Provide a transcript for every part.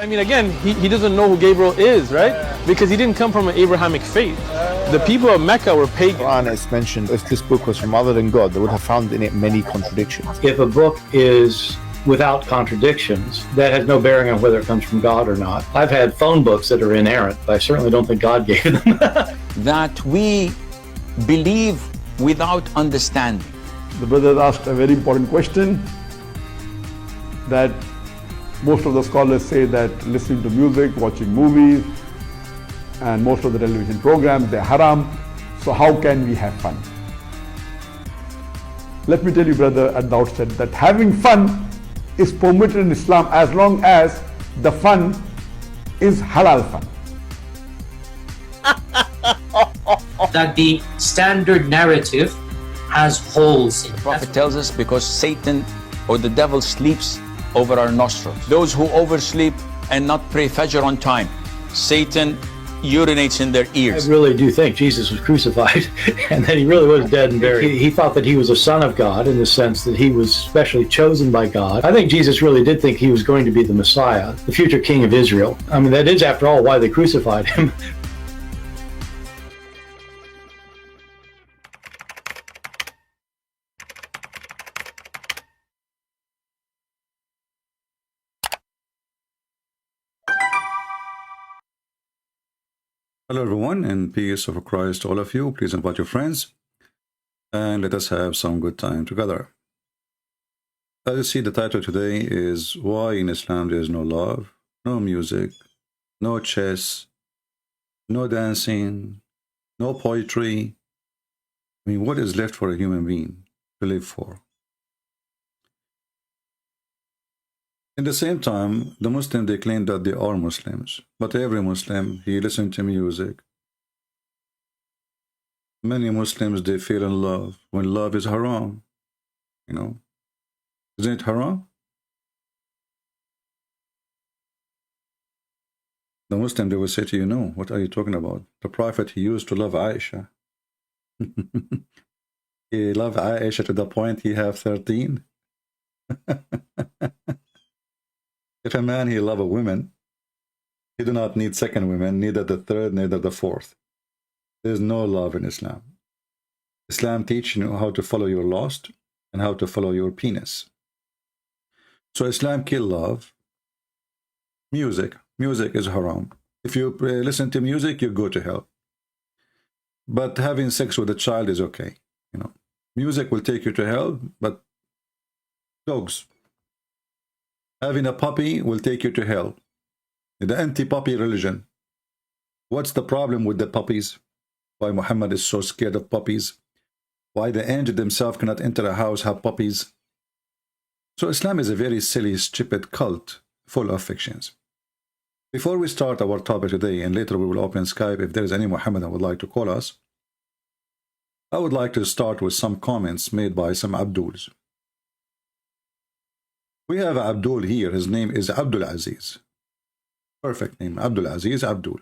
I mean, again, he doesn't know who Gabriel is, right? Because he didn't come from an Abrahamic faith. The people of Mecca were pagan. Quran is mentioned, if this book was from other than God, they would have found in it many contradictions. If a book is without contradictions, that has no bearing on whether it comes from God or not. I've had phone books that are inerrant, but I certainly don't think God gave them. That we believe without understanding. The brother asked a very important question, that most of the scholars say that listening to music, watching movies, and most of the television programs, they're haram. So how can we have fun? Let me tell you, brother, at the outset, that having fun is permitted in Islam as long as the fun is halal fun. That the standard narrative has holes in it. The Prophet tells us because Satan or the devil sleeps over our nostrils. Those who oversleep and not pray Fajr on time, Satan urinates in their ears. I really do think Jesus was crucified and that he really was dead and buried. He thought that he was a son of God in the sense that he was specially chosen by God. I think Jesus really did think he was going to be the Messiah, the future king of Israel. I mean, that is, after all, why they crucified him. Hello everyone, and peace of Christ to all of you. Please invite your friends and let us have some good time together. As you see, the title today is Why in Islam there is no love, no music, no chess, no dancing, no poetry. I mean, what is left for a human being to live for? In the same time, the Muslims, they claim that they are Muslims, but every Muslim, he listens to music. Many Muslims, they feel in love when love is haram, you know. Isn't it haram? The Muslim, they will say to you, no, what are you talking about? The Prophet, he used to love Aisha. He loved Aisha to the point he have 13. If a man, he love a woman, he do not need second women, neither the third, neither the fourth. There is no love in Islam. Islam teaches you how to follow your lust and how to follow your penis. So Islam kill love. Music is haram. If you listen to music, you go to hell. But having sex with a child is okay. You know, music will take you to hell, but dogs. Having a puppy will take you to hell. The anti-puppy religion. What's the problem with the puppies? Why Muhammad is so scared of puppies? Why the angel themselves cannot enter a house, have puppies? So Islam is a very silly, stupid cult full of fictions. Before we start our topic today, and later we will open Skype if there is any Muhammad that would like to call us, I would like to start with some comments made by some Abduls. We have Abdul here. His name is Abdul Aziz. Perfect name, Abdul Aziz Abdul.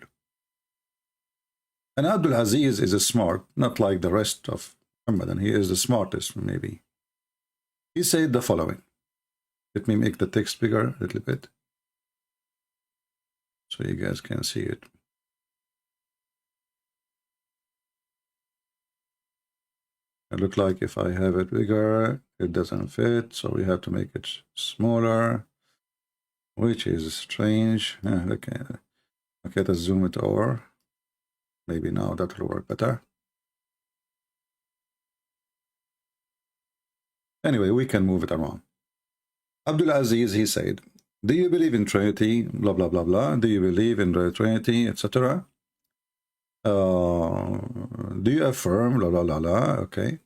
And Abdul Aziz is a smart, not like the rest of Muhammad, and he is the smartest, maybe. He said the following. Let me make the text bigger a little bit so you guys can see it. It looks like if I have it bigger, it doesn't fit, so we have to make it smaller, which is strange. Okay, let's zoom it over. Maybe now that will work better. Anyway, we can move it around. Abdul Aziz, he said, do you believe in Trinity, blah, blah, blah, blah. Do you believe in the Trinity, etc.? Do you affirm, blah, blah, blah, blah, okay.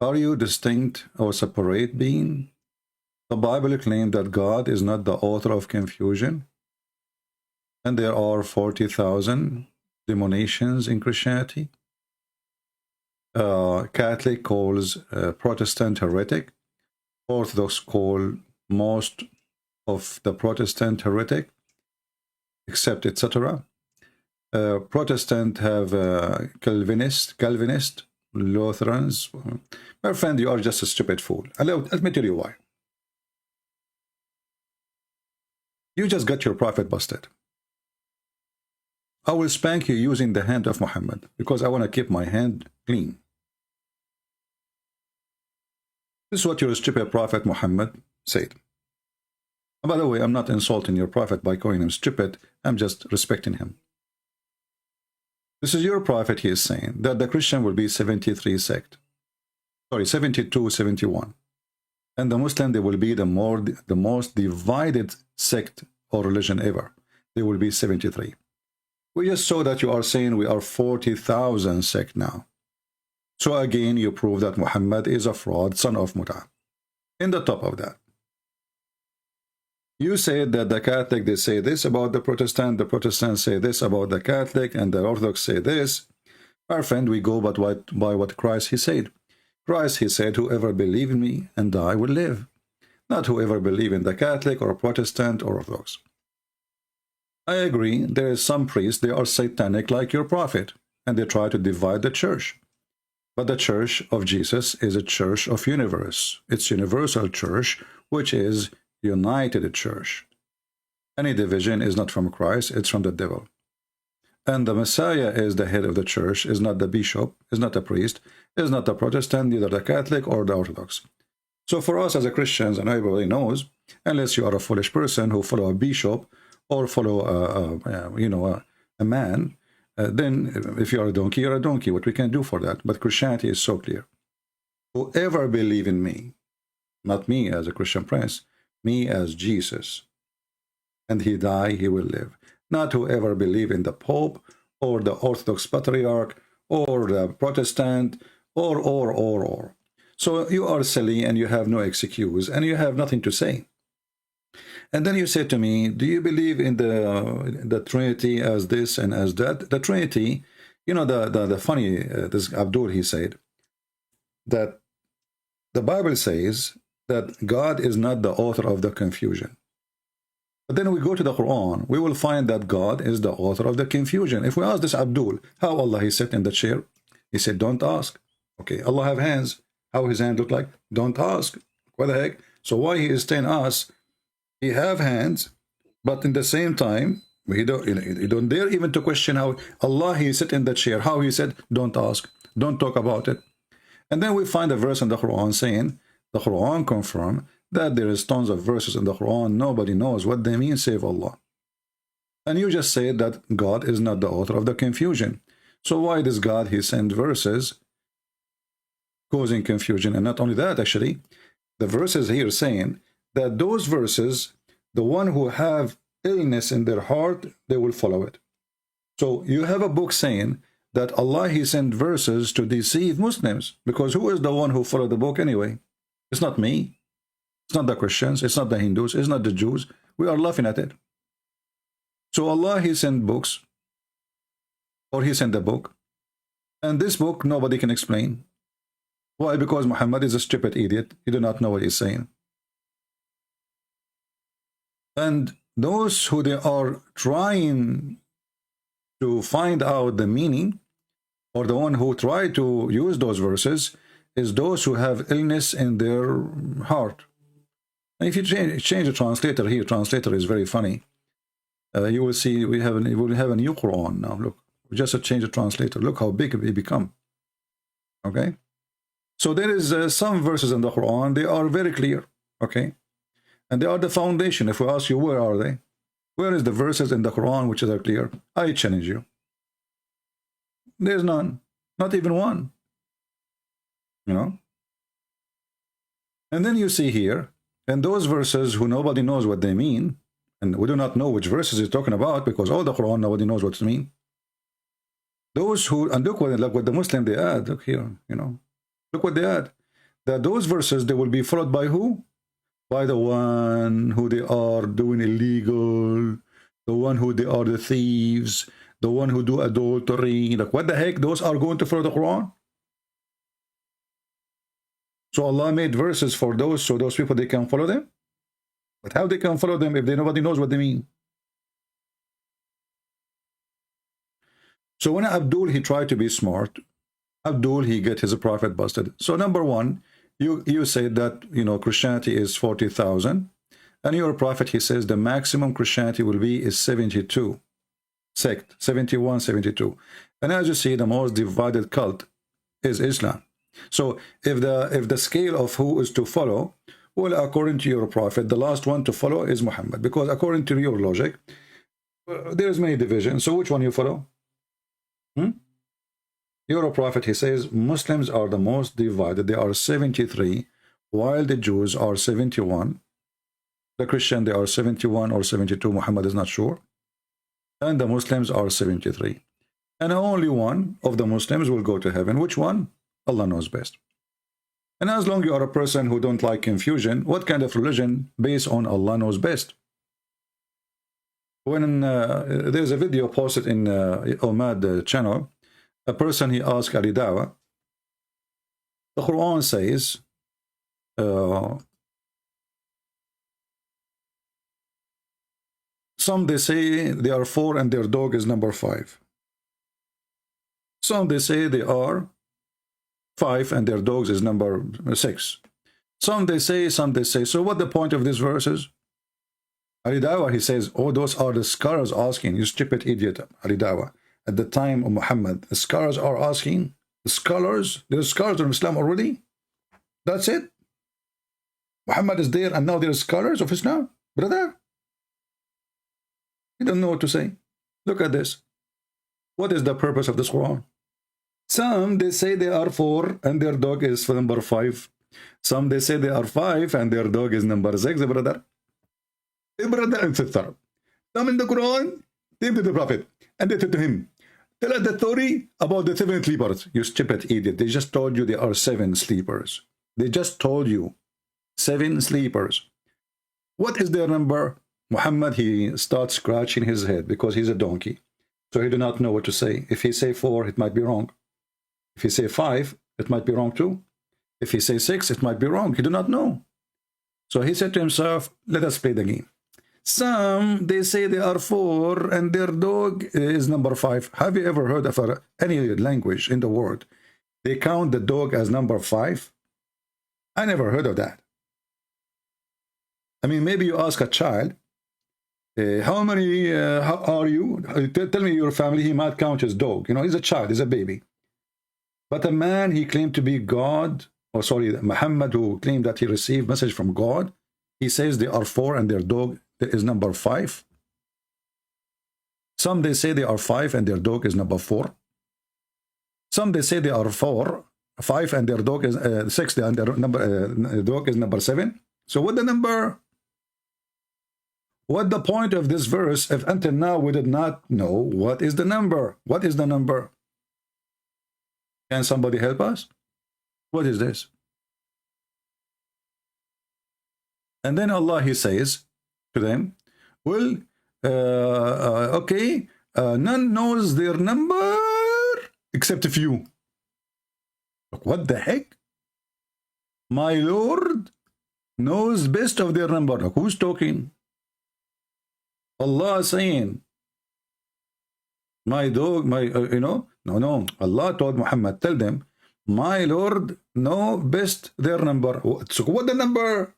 Are you distinct or separate being? The Bible claims that God is not the author of confusion, and there are 40,000 denominations in Christianity. Catholic calls Protestant heretic. Orthodox call most of the Protestant heretic, except etc. Protestant have Calvinist, Lutherans. My friend, you are just a stupid fool. Let me tell you why. You just got your prophet busted. I will spank you using the hand of Muhammad because I want to keep my hand clean. This is what your stupid prophet Muhammad said. And by the way, I'm not insulting your prophet by calling him stupid. I'm just respecting him. This is your prophet. He is saying that the Christian will be 73 sect. Sorry, 72, 71. And the Muslim, they will be the most divided sect or religion ever. They will be 73. We just saw that you are saying we are 40,000 sect now. So again, you prove that Muhammad is a fraud, son of Muta. In the top of that, you said that the Catholic, they say this about the Protestants say this about the Catholic, and the Orthodox say this. Our friend, we go by what Christ, he said. Christ, he said, whoever believe in me and die will live. Not whoever believe in the Catholic or Protestant or Orthodox. I agree, there is some priests, they are satanic like your prophet, and they try to divide the church. But the church of Jesus is a church of universe. It's universal church, which is united church. Any division is not from Christ, it's from the devil. And the Messiah is the head of the church, is not the bishop, is not a priest, is not a Protestant, neither the Catholic or the Orthodox. So for us as a Christians, and everybody knows, unless you are a foolish person who follow a bishop or follow a man, then if you are a donkey, you're a donkey. What we can do for that? But Christianity is so clear. Whoever believe in me, not me as a Christian prince, me as Jesus, and he die, he will live. Not whoever believe in the Pope or the Orthodox Patriarch or the Protestant or. So you are silly and you have no excuse and you have nothing to say. And then you say to me, do you believe in the Trinity as this and as that? The Trinity, you know, the funny, this Abdul, he said that the Bible says that God is not the author of the confusion. But then we go to the Quran, we will find that God is the author of the confusion. If we ask this Abdul, how Allah he sat in the chair, he said, don't ask. Okay, Allah have hands. How his hand look like? Don't ask. What the heck? So why he is telling us he have hands, but in the same time, he don't dare even to question how Allah he sit in the chair. How he said, don't ask, don't talk about it. And then we find a verse in the Quran saying, the Quran confirm that there is tons of verses in the Quran, nobody knows what they mean save Allah. And you just said that God is not the author of the confusion. So why does God he send verses causing confusion? And not only that, actually, the verses here saying that those verses, the one who have illness in their heart, they will follow it. So you have a book saying that Allah he sent verses to deceive Muslims, because who is the one who followed the book anyway? It's not me. It's not the Christians. It's not the Hindus. It's not the Jews. We are laughing at it. So Allah he sent books, or he sent a book, and this book nobody can explain. Why? Because Muhammad is a stupid idiot. He do not know what he's saying. And those who they are trying to find out the meaning, or the one who try to use those verses, is those who have illness in their heart. And if you change the translator here, translator is very funny. You will see we will have a new Quran now. Look, we just change the translator. Look how big it become. Okay, so there is some verses in the Quran, they are very clear. Okay. And they are the foundation. If we ask you, where are they? Where is the verses in the Quran which are clear? I challenge you. There's none. Not even one. You know? And then you see here, and those verses who nobody knows what they mean, and we do not know which verses he's talking about, because all the Quran, nobody knows what it means. Those who, and look what the Muslim they add, look here, you know. Look what they add. That those verses, they will be followed by who? By the one who they are doing illegal, the one who they are the thieves, the one who do adultery. Like, what the heck? Those are going to follow the Quran? So Allah made verses for those, so those people, they can follow them? But how they can follow them if nobody knows what they mean? So when Abdul, he tried to be smart, Abdul, he get his prophet busted. So number one, you said that, you know, Christianity is 40,000 And your prophet, he says, the maximum Christianity will be is 72 sect, 71, 72. And as you see, the most divided cult is Islam. So if the scale of who is to follow, well, according to your prophet, the last one to follow is Muhammad, because according to your logic, there's many divisions. So which one you follow? Your prophet, he says, Muslims are the most divided. They are 73, while the Jews are 71. The Christian, they are 71 or 72. Muhammad is not sure. And the Muslims are 73. And only one of the Muslims will go to heaven. Which one? Allah knows best. And as long as you are a person who don't like confusion, what kind of religion based on Allah knows best? When there's a video posted in Ahmed channel, a person, he asked Ali Dawah, the Quran says, some they say they are 4 and their dog is number 5. Some they say they are 5 and their dogs is number 6. Some they say. So what the point of these verses? Ali Dawah, he says, oh, those are the scholars asking. You stupid idiot, Ali Dawah. At the time of Muhammad, the scholars are asking. The scholars, there's scholars in Islam already. That's it. Muhammad is there and now there's scholars of Islam. Brother, you don't know what to say. Look at this. What is the purpose of this Quran? Some, they say they are 4 and their dog is number 5. Some, they say they are 5 and their dog is number 6, brother. Brother and sister. Some in the Quran, they to the Prophet and they said to him, tell us the story about the 7 sleepers. You stupid idiot. They just told you there are 7 sleepers. They just told you 7 sleepers. What is their number? Muhammad, he starts scratching his head because he's a donkey. So he do not know what to say. If he say 4, it might be wrong. If he say 5, it might be wrong too. If he say 6, it might be wrong. He do not know. So he said to himself, let us play the game. Some, they say they are 4 and their dog is number 5. Have you ever heard of any language in the world they count the dog as number 5? I never heard of that. I mean, maybe you ask a child, how many, how are you? Tell me your family. He might count his dog. You know, he's a child, he's a baby. But a man, he claimed to be God, or sorry, Muhammad, who claimed that he received message from God, he says they are 4 and their dog is number 5. Some, they say they are 5 and their dog is number 4. Some, they say they are 5 and their dog is 6 and their dog is number 7. So what the number? What the point of this verse if until now we did not know what is the number? What is the number? Can somebody help us? What is this? And then Allah, he says to them, well, okay, none knows their number except a few. What the heck? My Lord knows best of their number. Who's talking? Allah saying, my dog, my, no. Allah told Muhammad, tell them, my Lord know best their number. So what the number?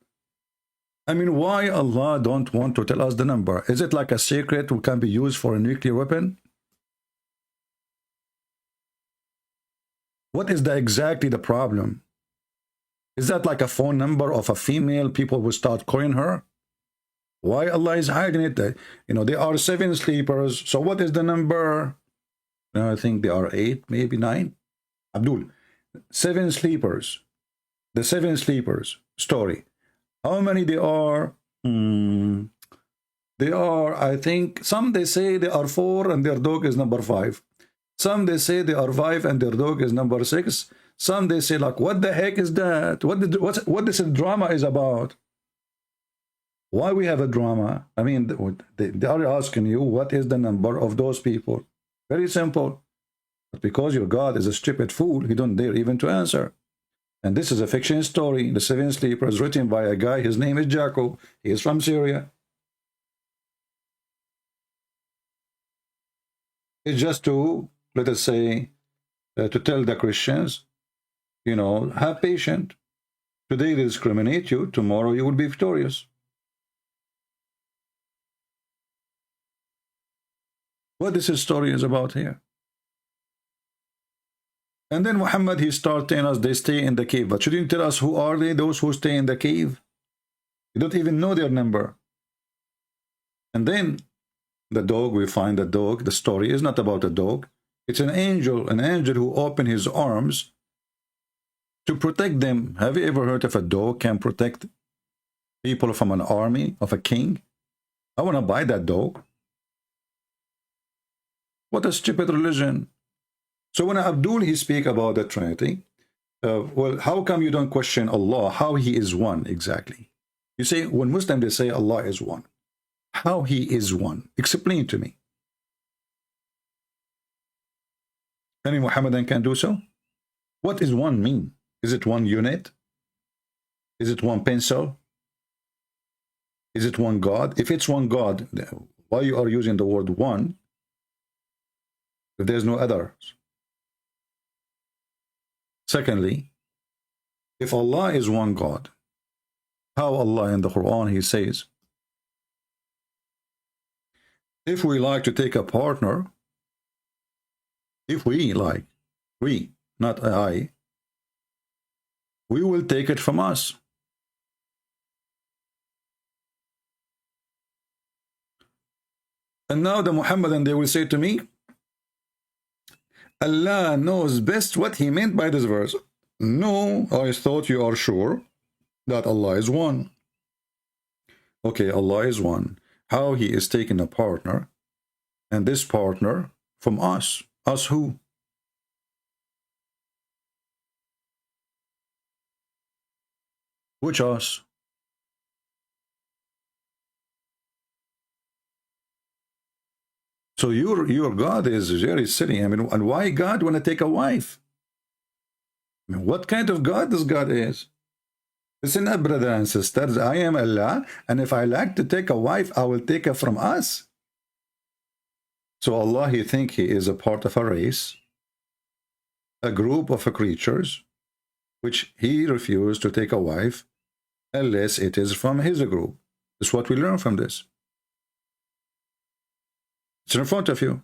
I mean, why Allah don't want to tell us the number? Is it like a secret who can be used for a nuclear weapon? What is exactly the problem? Is that like a phone number of a female? People will start calling her? Why Allah is hiding it? You know, there are 7 sleepers. So what is the number? I think there are 8, maybe 9. Abdul, 7 sleepers. The 7 sleepers story. How many they are? They are, I think, some they say they are 4 and their dog is number 5. Some they say they are 5 and their dog is number 6. Some they say like, what the heck is that? What this drama is about? Why we have a drama? I mean, they are asking you, what is the number of those people? Very simple. But because your God is a stupid fool, he don't dare even to answer. And this is a fiction story. The 7 Sleepers, written by a guy, his name is Jacob. He is from Syria. It's just to, let us say, to tell the Christians, you know, have patience. Today they discriminate you, tomorrow you will be victorious. What this story is about here. And then Muhammad, he starts telling us they stay in the cave. But shouldn't you tell us who are they, those who stay in the cave? You don't even know their number. And then the dog, we find the dog. The story is not about a dog. It's an angel who opened his arms to protect them. Have you ever heard of a dog can protect people from an army of a king? I want to buy that dog. What a stupid religion. So when Abdul, he speak about the Trinity, well, how come you don't question Allah, how he is one exactly? You say, when Muslims, they say Allah is one. How he is one? Explain to me. Any Muhammadan can do so? What does one mean? Is it one unit? Is it one pencil? Is it one God? If it's one God, why you are using the word one if there's no others? Secondly, if Allah is one God, how Allah in the Quran, he says, if we like to take a partner, if we like, we, not I, we will take it from us. And now the Muhammadan, they will say to me, Allah knows best what he meant by this verse. No, I thought you are sure that Allah is one. Okay, Allah is one. How he is taking a partner, and this partner from us. Us who? Which us? So your God is very silly. I mean, and why God want to take a wife? I mean, what kind of God this God is? Listen up, brothers and sisters. I am Allah, and if I like to take a wife, I will take her from us. So Allah, he think he is a part of a race, a group of creatures, which he refused to take a wife unless it is from his group. That's what we learn from this. It's in front of you.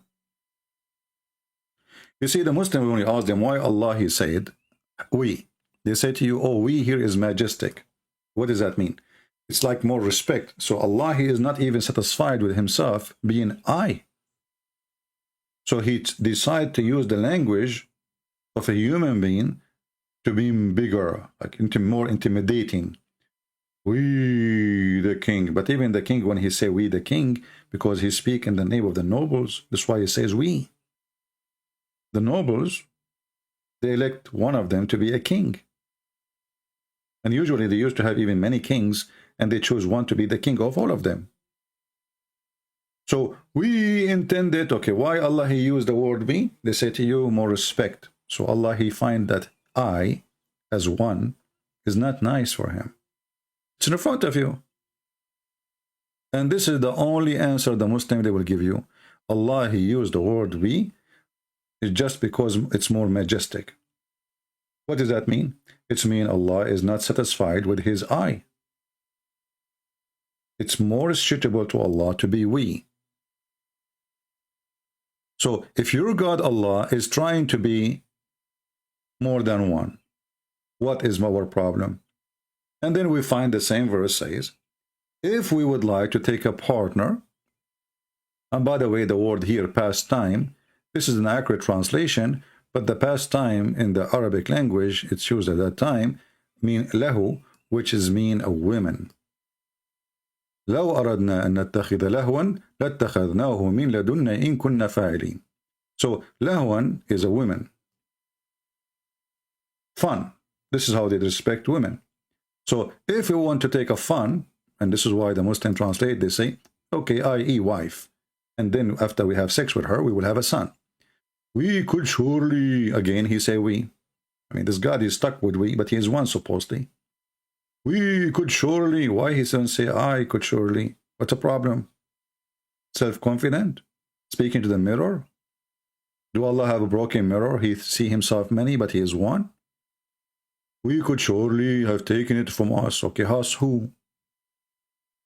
You see, the Muslim, when you ask them why Allah, he said, we. They say to you, oh, we here is majestic. What does that mean? It's like more respect. So Allah, he is not even satisfied with himself being I. So he decided to use the language of a human being to be bigger, like more intimidating. We the king. But even the king, when he say we the king, because he speak in the name of the nobles, that's why he says we. The nobles, they elect one of them to be a king. And usually they used to have even many kings, and they choose one to be the king of all of them. So we intended, okay, why Allah he used the word we? They say to you, more respect. So Allah, he find that I, as one, is not nice for him. It's in front of you. And this is the only answer the Muslim, they will give you. Allah, he used the word we, is just because it's more majestic. What does that mean? It's mean Allah is not satisfied with his I. It's more suitable to Allah to be we. So if your God Allah is trying to be more than one, what is our problem? And then we find the same verse says, if we would like to take a partner, and by the way, the word here, past time, this is an accurate translation, but the past time in the Arabic language, it's used at that time, mean lahu, which is mean a woman. لو أردنا أن نتخذ لهوا لاتخذناه من لدنا إن كنا فاعلين. So لهوا is a woman. Fun. This is how they respect women. So if you want to take a fun, and this is why the Muslim translate, they say, okay, i.e. wife. And then after we have sex with her, we will have a son. We could surely, again, he say we. I mean, this God is stuck with we, but he is one supposedly. We could surely, why he doesn't say I could surely? What's the problem? Self-confident? Speaking to the mirror? Do Allah have a broken mirror? He see himself many, but he is one? We could surely have taken it from us. Okay, us who?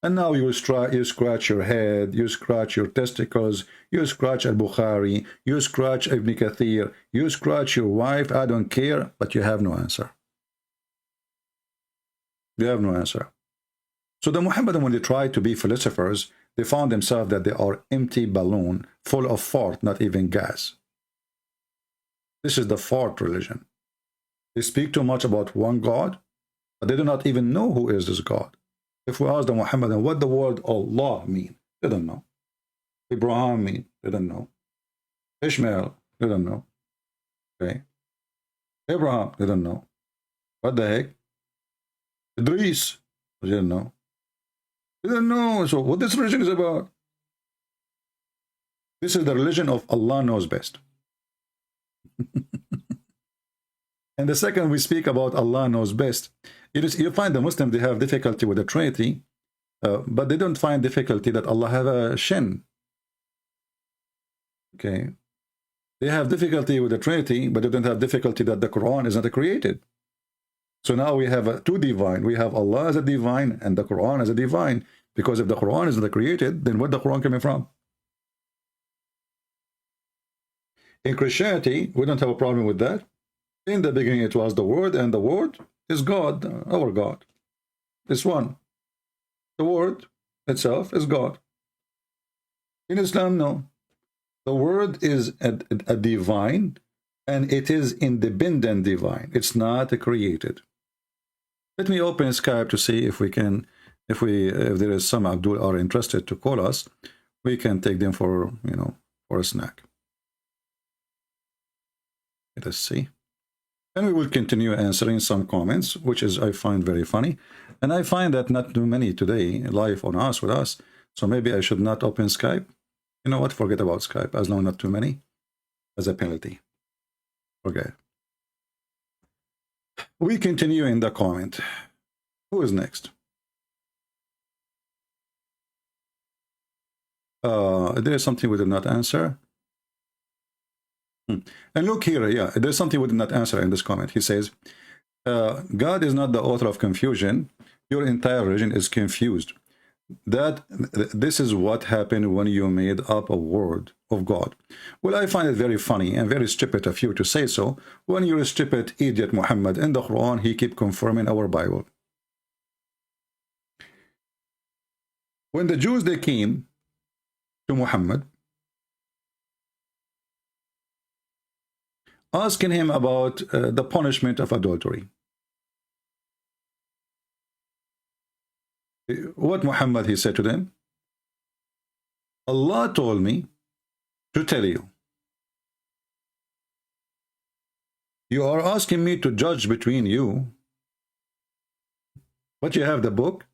And now you scratch your head, you scratch your testicles, you scratch Al-Bukhari, you scratch Ibn Kathir, you scratch your wife, I don't care, but you have no answer. You have no answer. So the Muhammadan, when they tried to be philosophers, they found themselves that they are empty balloon full of fart, not even gas. This is the fart religion. They speak too much about one God, but they do not even know who is this God. If we ask the Muhammadan what the word Allah mean, they don't know. Abraham mean, they don't know. Ishmael, they don't know. Okay. Abraham, they don't know. What the heck? Idris, they don't know. They don't know. So what this religion is about? This is the religion of Allah knows best. And the second we speak about Allah knows best, you find the Muslims, they have difficulty with the Trinity, but they don't find difficulty that Allah have a shin. Okay. They have difficulty with the Trinity, but they don't have difficulty that the Quran is not created. So now we have two divine. We have Allah as a divine and the Quran as a divine. Because if the Quran is not created, then where the Quran coming from? In Christianity, we don't have a problem with that. In the beginning it was the Word, and the Word is God, our God. It's one. The Word itself is God. In Islam, no. The Word is a divine, and it is independent divine. It's not created. Let me open Skype to see if we can, if there is some Abdul are interested to call us, we can take them for, for a snack. Let us see. And we will continue answering some comments, which is I find very funny. And I find that not too many today live on us with us. So maybe I should not open Skype. You know what? Forget about Skype. As long as not too many, as a penalty. Okay. We continue in the comment. Who is next? There is something we did not answer. And look here, yeah, there's something we did not answer in this comment. He says, God is not the author of confusion. Your entire religion is confused. This is what happened when you made up a word of God. Well, I find it very funny and very stupid of you to say so. When you're a stupid idiot, Muhammad, in the Quran, he keep confirming our Bible. When the Jews, they came to Muhammad, asking him about the punishment of adultery. What Muhammad, he said to them, Allah told me to tell you. You are asking me to judge between you, but you have the book.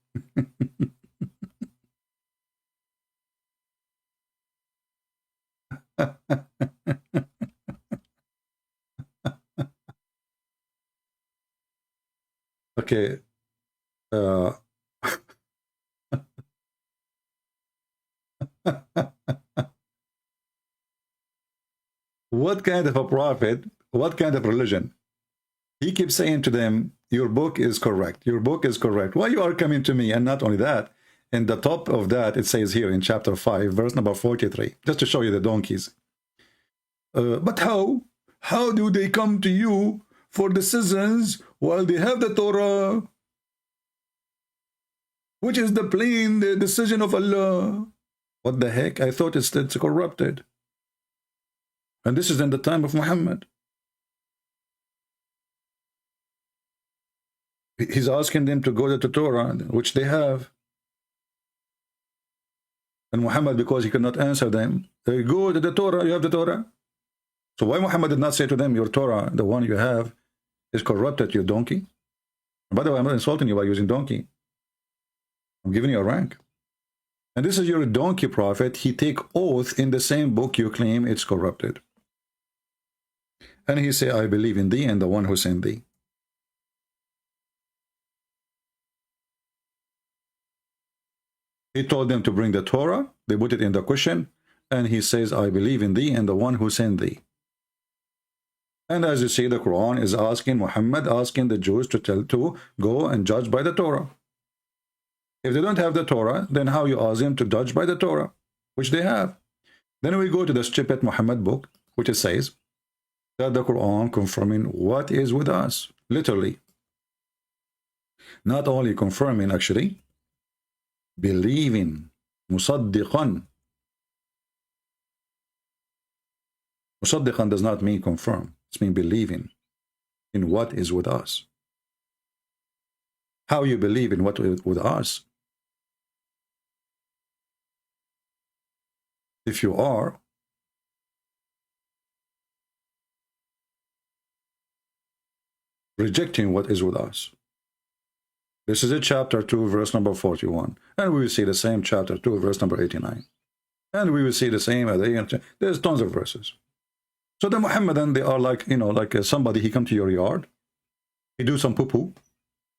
Okay. What kind of a prophet, what kind of religion? He keeps saying to them, your book is correct. Your book is correct. Why you are coming to me? And not only that, in the top of that, it says here in chapter 5, verse number 43, just to show you the donkeys. But how? How do they come to you for decisions while they have the Torah, which is the plain the decision of Allah? What the heck? I thought it's corrupted. And this is in the time of Muhammad. He's asking them to go to the Torah, which they have. And Muhammad, because he could not answer them, they go to the Torah, you have the Torah. So why Muhammad did not say to them, your Torah, the one you have, is corrupted, you donkey? By the way, I'm not insulting you by using donkey. I'm giving you a rank. And this is your donkey prophet. He take oath in the same book you claim it's corrupted. And he say, I believe in thee and the one who sent thee. He told them to bring the Torah. They put it in the question. And he says, I believe in thee and the one who sent thee. And as you see, the Quran is asking Muhammad, asking the Jews to go and judge by the Torah. If they don't have the Torah, then how you ask them to judge by the Torah, which they have? Then we go to the stupid Muhammad book, which it says that the Quran confirming what is with us, literally. Not only confirming, actually, believing, musaddiqan. Musaddiqan does not mean confirm. It means believing in what is with us. How you believe in what is with us? If you are rejecting what is with us. This is a chapter 2, verse number 41. And we will see the same chapter 2, verse number 89. And we will see the same. There's tons of verses. So the Muhammadan, they are like, you know, like somebody, he come to your yard, he do some poo-poo,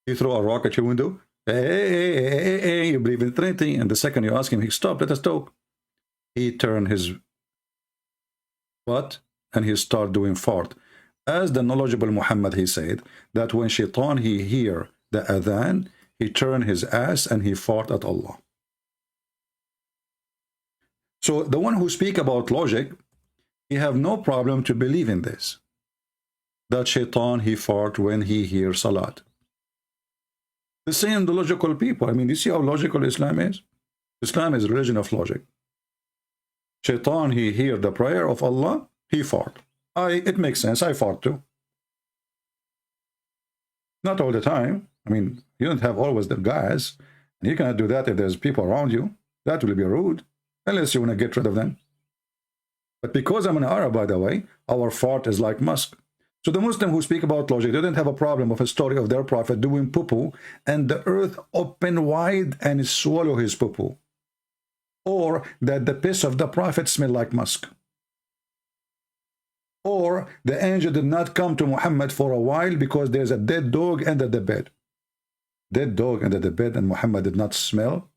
he throw a rock at your window, hey, you believe in Trinity, and the second you ask him, he stop, let us talk. He turn his butt and he start doing fart. As the knowledgeable Muhammad, he said that when Shaitan, he hear the adhan, he turn his ass and he fart at Allah. So the one who speak about logic, he have no problem to believe in this. That Shaitan, he fart when he hear Salat. The same the logical people. I mean, you see how logical Islam is? Islam is a religion of logic. Shaitan, he hear the prayer of Allah, he fart. It makes sense, I fart too. Not all the time. I mean, you don't have always the gas, and you cannot do that if there's people around you. That will be rude, unless you want to get rid of them. But because I'm an Arab, by the way, our fart is like musk. So the Muslim who speak about logic, they don't have a problem of a story of their prophet doing poo-poo, and the earth open wide and swallow his poo-poo. Or that the piss of the prophet smell like musk. Or the angel did not come to Muhammad for a while because there's a dead dog under the bed. Dead dog under the bed and Muhammad did not smell.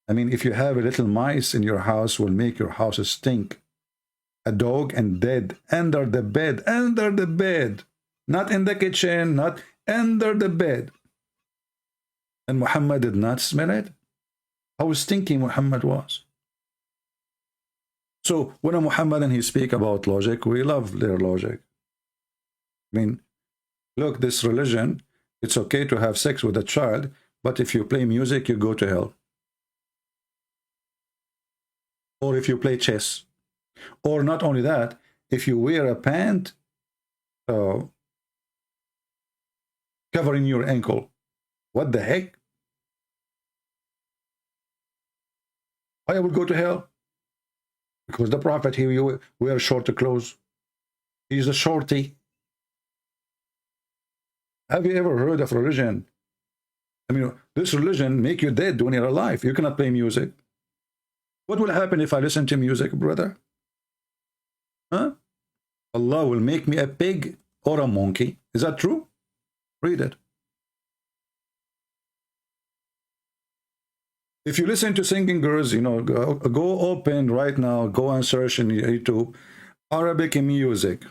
I mean, if you have a little mice in your house, will make your house stink. A dog and dead under the bed, not in the kitchen, not under the bed. And Muhammad did not smell it. How stinky Muhammad was. So when a Muhammadan, he speak about logic, we love their logic. I mean, look, this religion, it's okay to have sex with a child, but if you play music, you go to hell. Or if you play chess. Or not only that, if you wear a pant covering your ankle. What the heck? I will go to hell. Because the prophet, he wear short clothes. He's a shorty. Have you ever heard of religion? I mean, this religion make you dead when you're alive. You cannot play music. What will happen if I listen to music, brother? Huh? Allah will make me a pig or a monkey. Is that true? Read it. If you listen to singing girls, you know, go open right now, go and search in YouTube, Arabic music.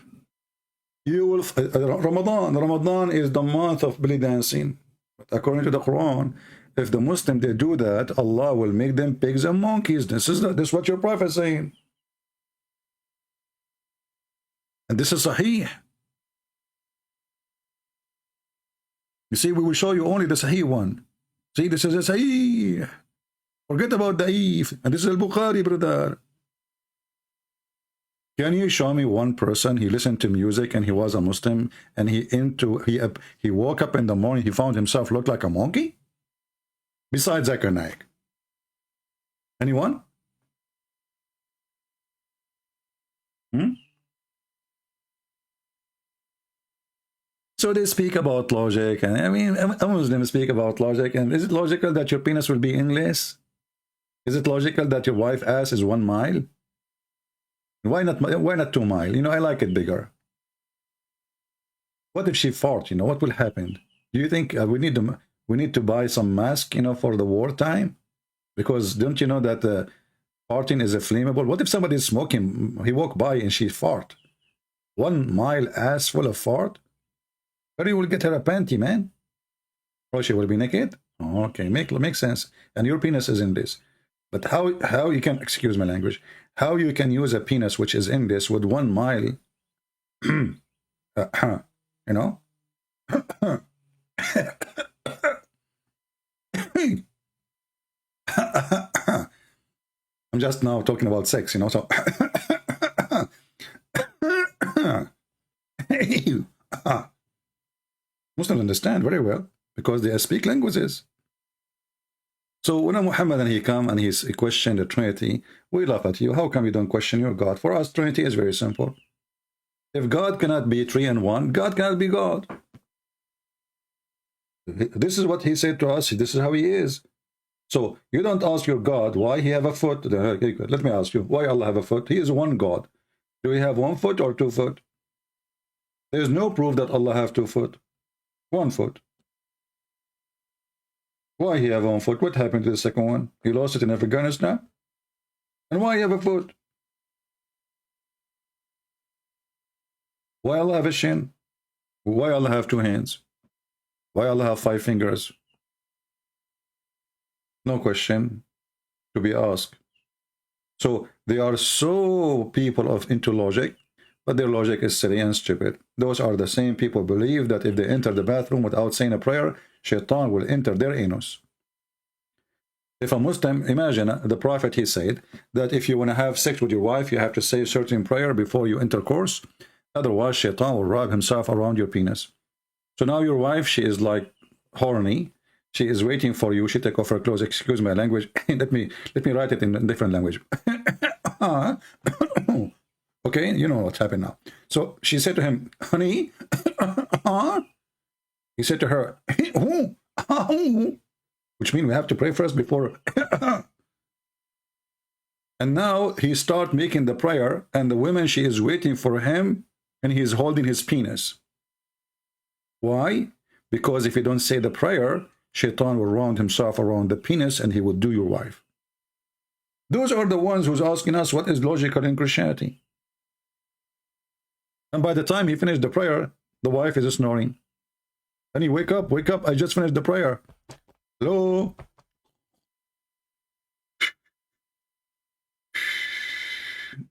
You will, Ramadan is the month of belly dancing. But according to the Quran, if the Muslim, they do that, Allah will make them pigs and monkeys. This is what your prophet is saying. And this is Sahih. You see, we will show you only the Sahih one. See, this is a Sahih. Forget about Da'if. And this is Al-Bukhari, brother. Can you show me one person, he listened to music and he was a Muslim, and he woke up in the morning, he found himself looked like a monkey? Besides Zakir Naik. Anyone? So they speak about logic, and I mean, a Muslim speak about logic, and is it logical that your penis will be endless? Is it logical that your wife's ass is 1 mile? Why not 2 miles? You know, I like it bigger. What if she fart? You know, what will happen? Do you think we need to buy some mask, you know, for the wartime? Because don't you know that farting is a flammable? What if somebody is smoking? He walk by and she fart. 1 mile ass full of fart? Or you will get her a panty, man. Or she will be naked. Okay, make sense. And your penis is in this. But how you can, excuse my language, how you can use a penis which is in this with 1 mile, you know? I'm just now talking about sex, you know, so Muslims understand very well because they speak languages. So when Muhammad and he come and he question the Trinity, we laugh at you. How come you don't question your God? For us, Trinity is very simple. If God cannot be 3 in 1, God cannot be God. This is what he said to us. This is how he is. So you don't ask your God why he have a foot. Let me ask you, why Allah have a foot? He is one God. Do he have 1 foot or 2 foot? There is no proof that Allah have 2 foot. 1 foot. Why he have 1 foot? What happened to the second one? He lost it in Afghanistan? And why he have a foot? Why Allah have a shin? Why Allah have 2 hands? Why Allah have 5 fingers? No question to be asked. So they are so people into logic, but their logic is silly and stupid. Those are the same people believe that if they enter the bathroom without saying a prayer, Shaitan will enter their anus. If a Muslim, imagine the Prophet, he said that if you want to have sex with your wife, you have to say a certain prayer before you intercourse. Otherwise, Shaitan will wrap himself around your penis. So now your wife, she is like horny. She is waiting for you. She take off her clothes. Excuse my language. let me write it in a different language. Okay, you know what's happened now. So she said to him, honey. He said to her, which means we have to pray first before. And now he start making the prayer, and the woman, she is waiting for him, and he is holding his penis. Why? Because if you don't say the prayer, Shaitan will round himself around the penis and he will do your wife. Those are the ones who's asking us what is logical in Christianity. And by the time he finished the prayer, the wife is snoring. Honey, wake up, I just finished the prayer. Hello?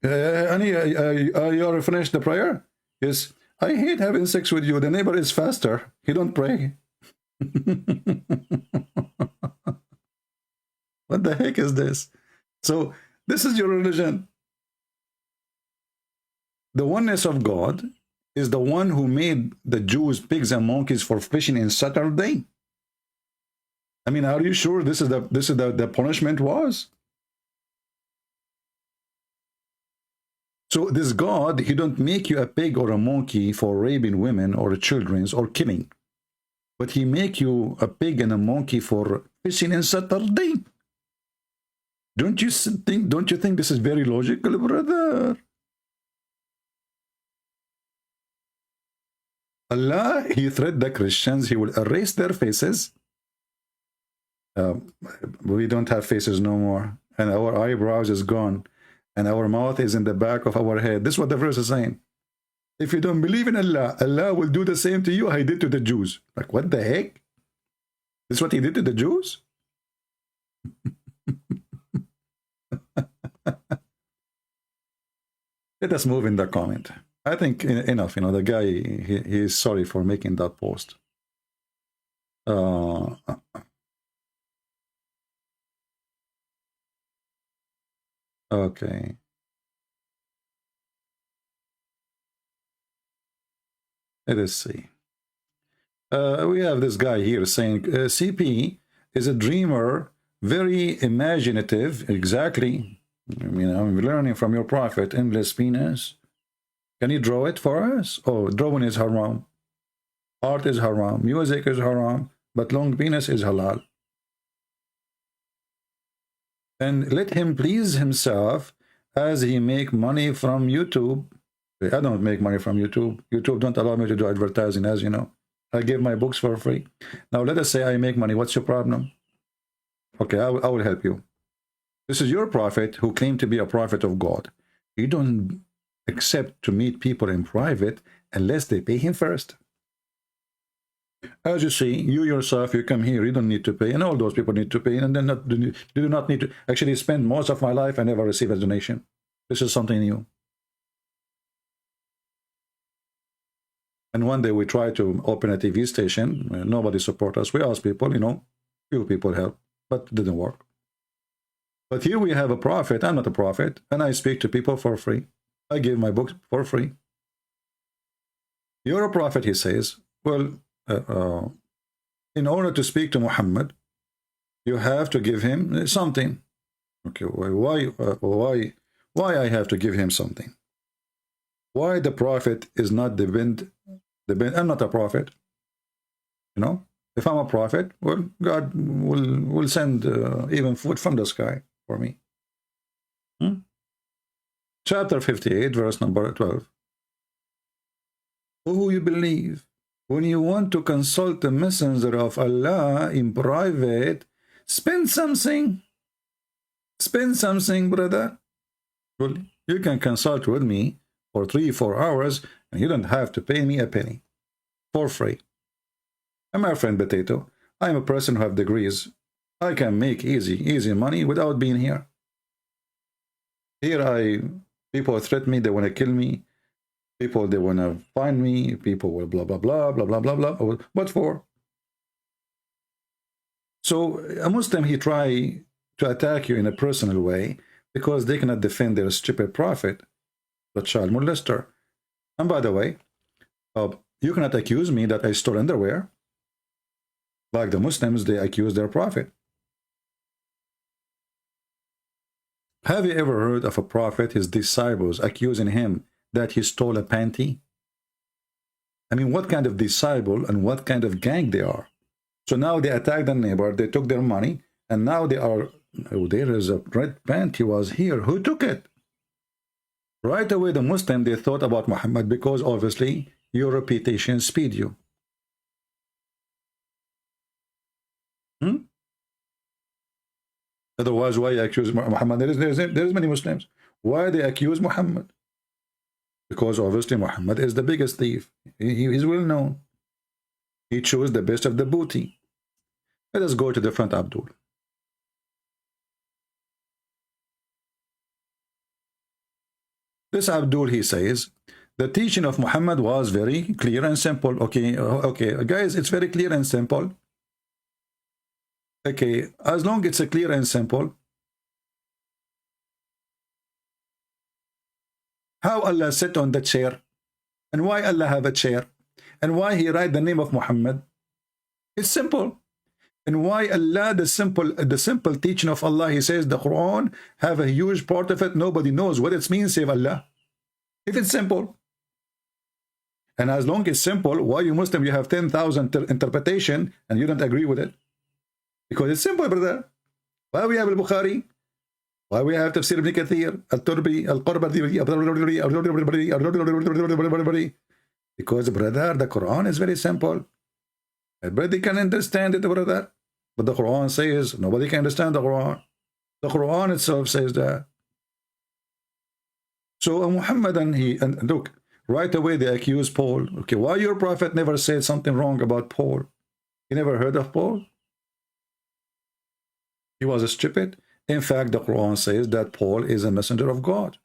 Honey, you already finished the prayer? Yes. I hate having sex with you. The neighbor is faster. He don't pray. What the heck is this? So this is your religion. The oneness of God is the one who made the Jews pigs and monkeys for fishing in Saturday. I mean, are you sure this is the punishment was? So this God, he don't make you a pig or a monkey for raping women or children or killing. But he make you a pig and a monkey for fishing in Saturday. Don't you think this is very logical, brother? Allah, he threatened the Christians, he will erase their faces. We don't have faces no more. And our eyebrows is gone. And our mouth is in the back of our head. This is what the verse is saying. If you don't believe in Allah, Allah will do the same to you how he did to the Jews. Like, what the heck? This is what he did to the Jews? Let us move in the comment. I think enough, you know, the guy, he is sorry for making that post. Okay. Let us see. We have this guy here saying, CP is a dreamer, very imaginative. Exactly. I mean, I'm learning from your prophet, endless penis. Can you draw it for us? Oh, drawing is haram. Art is haram. Music is haram. But long penis is halal. And let him please himself as he make money from YouTube. I don't make money from YouTube. YouTube don't allow me to do advertising, as you know. I give my books for free. Now, let us say I make money. What's your problem? Okay, I will help you. This is your prophet who claimed to be a prophet of God. You don't accept to meet people in private unless they pay him first. As you see, you yourself, you come here, you don't need to pay, and all those people need to pay, and then not, they do not need to actually spend most of my life. I never receive a donation. This is something new. And one day we try to open a TV station. Nobody support us. We ask people, few people help, but it didn't work. But here we have a prophet. I'm not a prophet, and I speak to people for free. I give my books for free. You're a prophet, he says. Well, in order to speak to Muhammad, you have to give him something. Okay, why I have to give him something? Why the prophet is not I'm not a prophet. If I'm a prophet, well, God will send even food from the sky for me. Chapter 58, verse number 12. Who you believe? When you want to consult the messenger of Allah in private, spend something. Spend something, brother. Well, you can consult with me for 3-4 hours, and you don't have to pay me a penny. For free. I'm my friend Potato. I'm a person who have degrees. I can make easy money without being here. People threaten me, they want to kill me. People, they want to find me. People will blah, blah, blah, blah, blah, blah, blah. What for? So a Muslim, he try to attack you in a personal way because they cannot defend their stupid prophet, the child molester. And by the way, you cannot accuse me that I stole underwear. Like the Muslims, they accuse their prophet. Have you ever heard of a prophet, his disciples, accusing him that he stole a panty? I mean, what kind of disciple and what kind of gang they are? So now they attack the neighbor, they took their money, and now they are, oh, there is a red panty was here. Who took it? Right away, the Muslim, they thought about Muhammad because obviously your reputation speed you. Otherwise, why accuse Muhammad? There's many Muslims. Why they accuse Muhammad? Because obviously Muhammad is the biggest thief. He's well known. He chose the best of the booty. Let us go to the front, Abdul. This Abdul, he says, the teaching of Muhammad was very clear and simple. Okay, guys, it's very clear and simple. Okay, as long as it's clear and simple, how Allah sit on the chair, and why Allah have a chair, and why he write the name of Muhammad? It's simple. And why Allah, the simple teaching of Allah, he says the Quran have a huge part of it, nobody knows what it means save Allah. If it's simple. And as long as it's simple, why you Muslim, you have 10,000 interpretation and you don't agree with it? Because it's simple, brother. Why we have al-Bukhari? Why we have Tafsir ibn Kathir, al-Turbi, al-Qurbi, because, brother, the Quran is very simple. Everybody can understand it, brother. But the Quran says nobody can understand the Quran. The Quran itself says that. So Muhammad and look, right away they accuse Paul. Okay, why your prophet never said something wrong about Paul? You never heard of Paul? He was stupid. In fact, the Quran says that Paul is a messenger of God.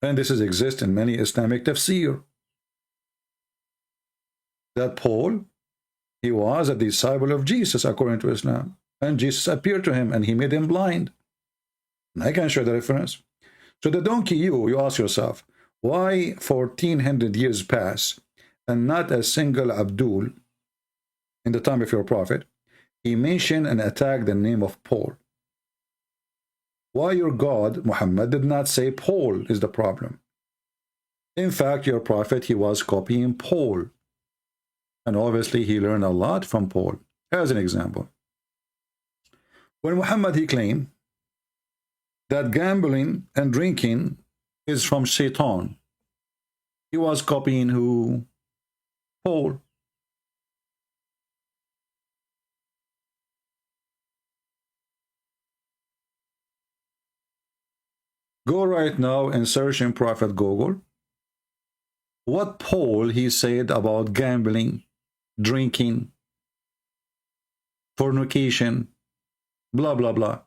And this exists in many Islamic tafsir. That Paul, he was a disciple of Jesus according to Islam. And Jesus appeared to him and he made him blind. And I can show the reference. So the donkey, you ask yourself, why 1400 years pass and not a single Abdul in the time of your prophet, he mentioned and attacked the name of Paul? Why your God, Muhammad, did not say Paul is the problem? In fact, your prophet, he was copying Paul. And obviously, he learned a lot from Paul. As an example, when Muhammad, he claimed that gambling and drinking is from Shaitan, he was copying who? Paul. Go right now and search in Prophet Google what Paul he said about gambling, drinking, fornication, blah, blah, blah.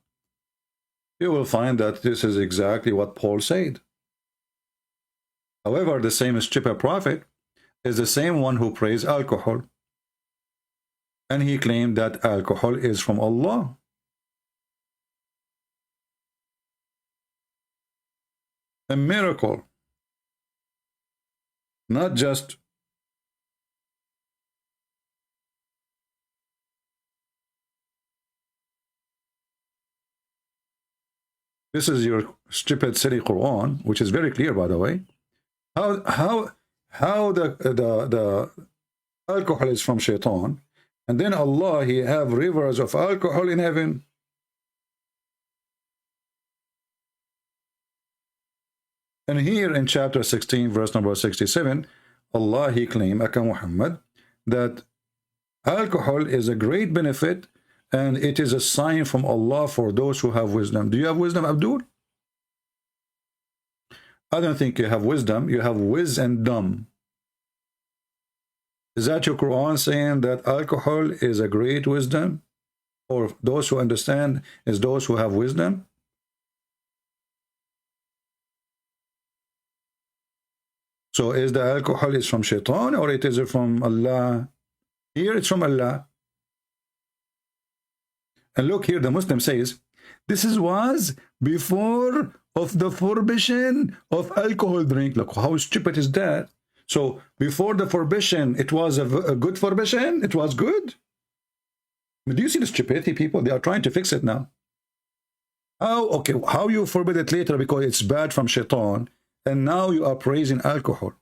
You will find that this is exactly what Paul said. However, the same stupid prophet is the same one who praised alcohol. And he claimed that alcohol is from Allah. A miracle. Not just this is your stupid silly Quran, which is very clear, by the way. How the alcohol is from shaitan, and then Allah he have rivers of alcohol in heaven. And here in chapter 16, verse number 67, Allah he claimed, Aka Muhammad, that alcohol is a great benefit and it is a sign from Allah for those who have wisdom. Do you have wisdom, Abdul? I don't think you have wisdom. You have whiz and dumb. Is that your Quran saying that alcohol is a great wisdom? Or those who understand is those who have wisdom? So is the alcohol is from shaitan or it is from Allah? Here it's from Allah. And look here, the Muslim says, this was before of the prohibition of alcohol drink. Look, how stupid is that? So before the prohibition, it was a good prohibition? It was good? I mean, do you see the stupidity, people? They are trying to fix it now. How, okay, how you forbid it later because it's bad from shaitan, and now you are praising alcohol.